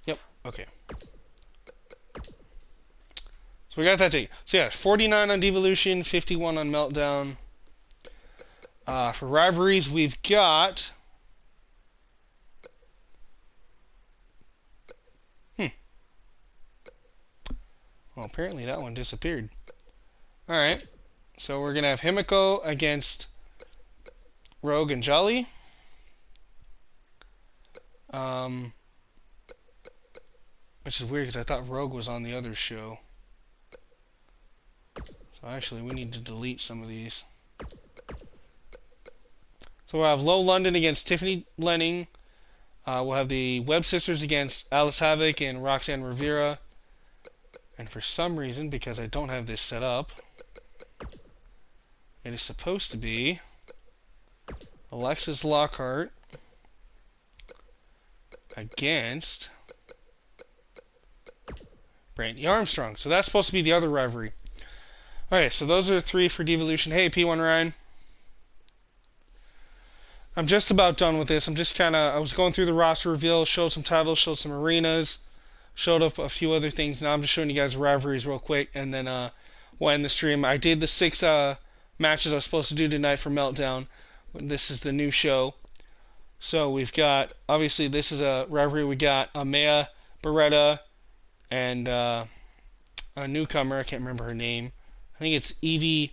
Yep, okay. So we got that thing. So yeah, 49 on Devolution, 51 on Meltdown. For rivalries, we've got... Well, apparently that one disappeared. Alright, so we're going to have Himiko against Rogue and Jolly. Which is weird because I thought Rogue was on the other show. So actually we need to delete some of these. So we'll have Low London against Tiffany Lenning. We'll have the Web Sisters against Alice Havoc and Roxanne Rivera. And for some reason, because I don't have this set up, it is supposed to be Alexis Lockhart against Brandy Armstrong. So that's supposed to be the other rivalry. Alright, so those are the three for Devolution. Hey, P1 Ryan. I'm just about done with this. I was going through the roster reveal, showed some titles, showed some arenas, showed up a few other things. Now I'm just showing you guys rivalries real quick, and then we'll end the stream. I did the 6 matches I was supposed to do tonight for Meltdown. This is the new show. So we've got, obviously this is a rivalry. We got Amaya Beretta and a newcomer. I can't remember her name. I think it's Evie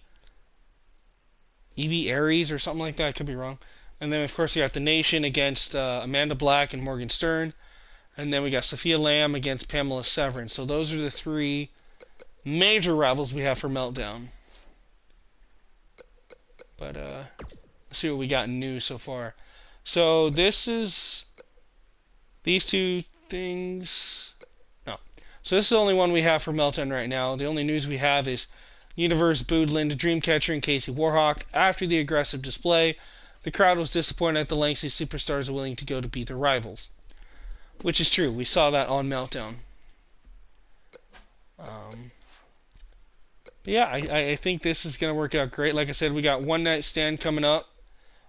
Aries or something like that. I could be wrong. And then of course we got the Nation against Amanda Black and Morgan Stern. And then we got Sophia Lamb against Pamela Severin. So those are the three major rivals we have for Meltdown. But let's see what we got new so far. So this is these two things. No. So this is the only one we have for Meltdown right now. The only news we have is Universe booed Linda Dreamcatcher and Casey Warhawk after the aggressive display. The crowd was disappointed at the lengths these superstars are willing to go to beat their rivals. Which is true. We saw that on Meltdown. But yeah, I think this is going to work out great. Like I said, we got One Night Stand coming up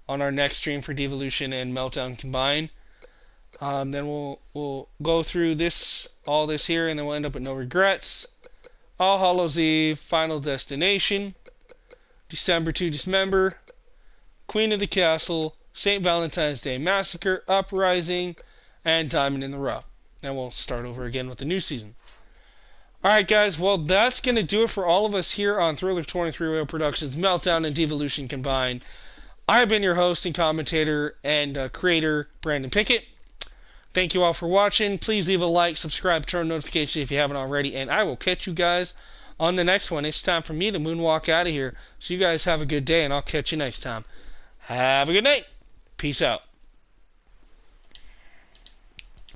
on our next stream for Devolution and Meltdown combined. Then we'll go through all this here, and then we'll end up with No Regrets. All Hallows Eve, Final Destination, December to Dismember, Queen of the Castle, St. Valentine's Day Massacre, Uprising, and Diamond in the Rough. And we'll start over again with the new season. Alright guys, well that's going to do it for all of us here on Thriller 23 Rail Productions, Meltdown and Devolution combined. I've been your host and commentator and creator, Brandon Pickett. Thank you all for watching. Please leave a like, subscribe, turn on notifications if you haven't already, and I will catch you guys on the next one. It's time for me to moonwalk out of here. So you guys have a good day, and I'll catch you next time. Have a good night. Peace out.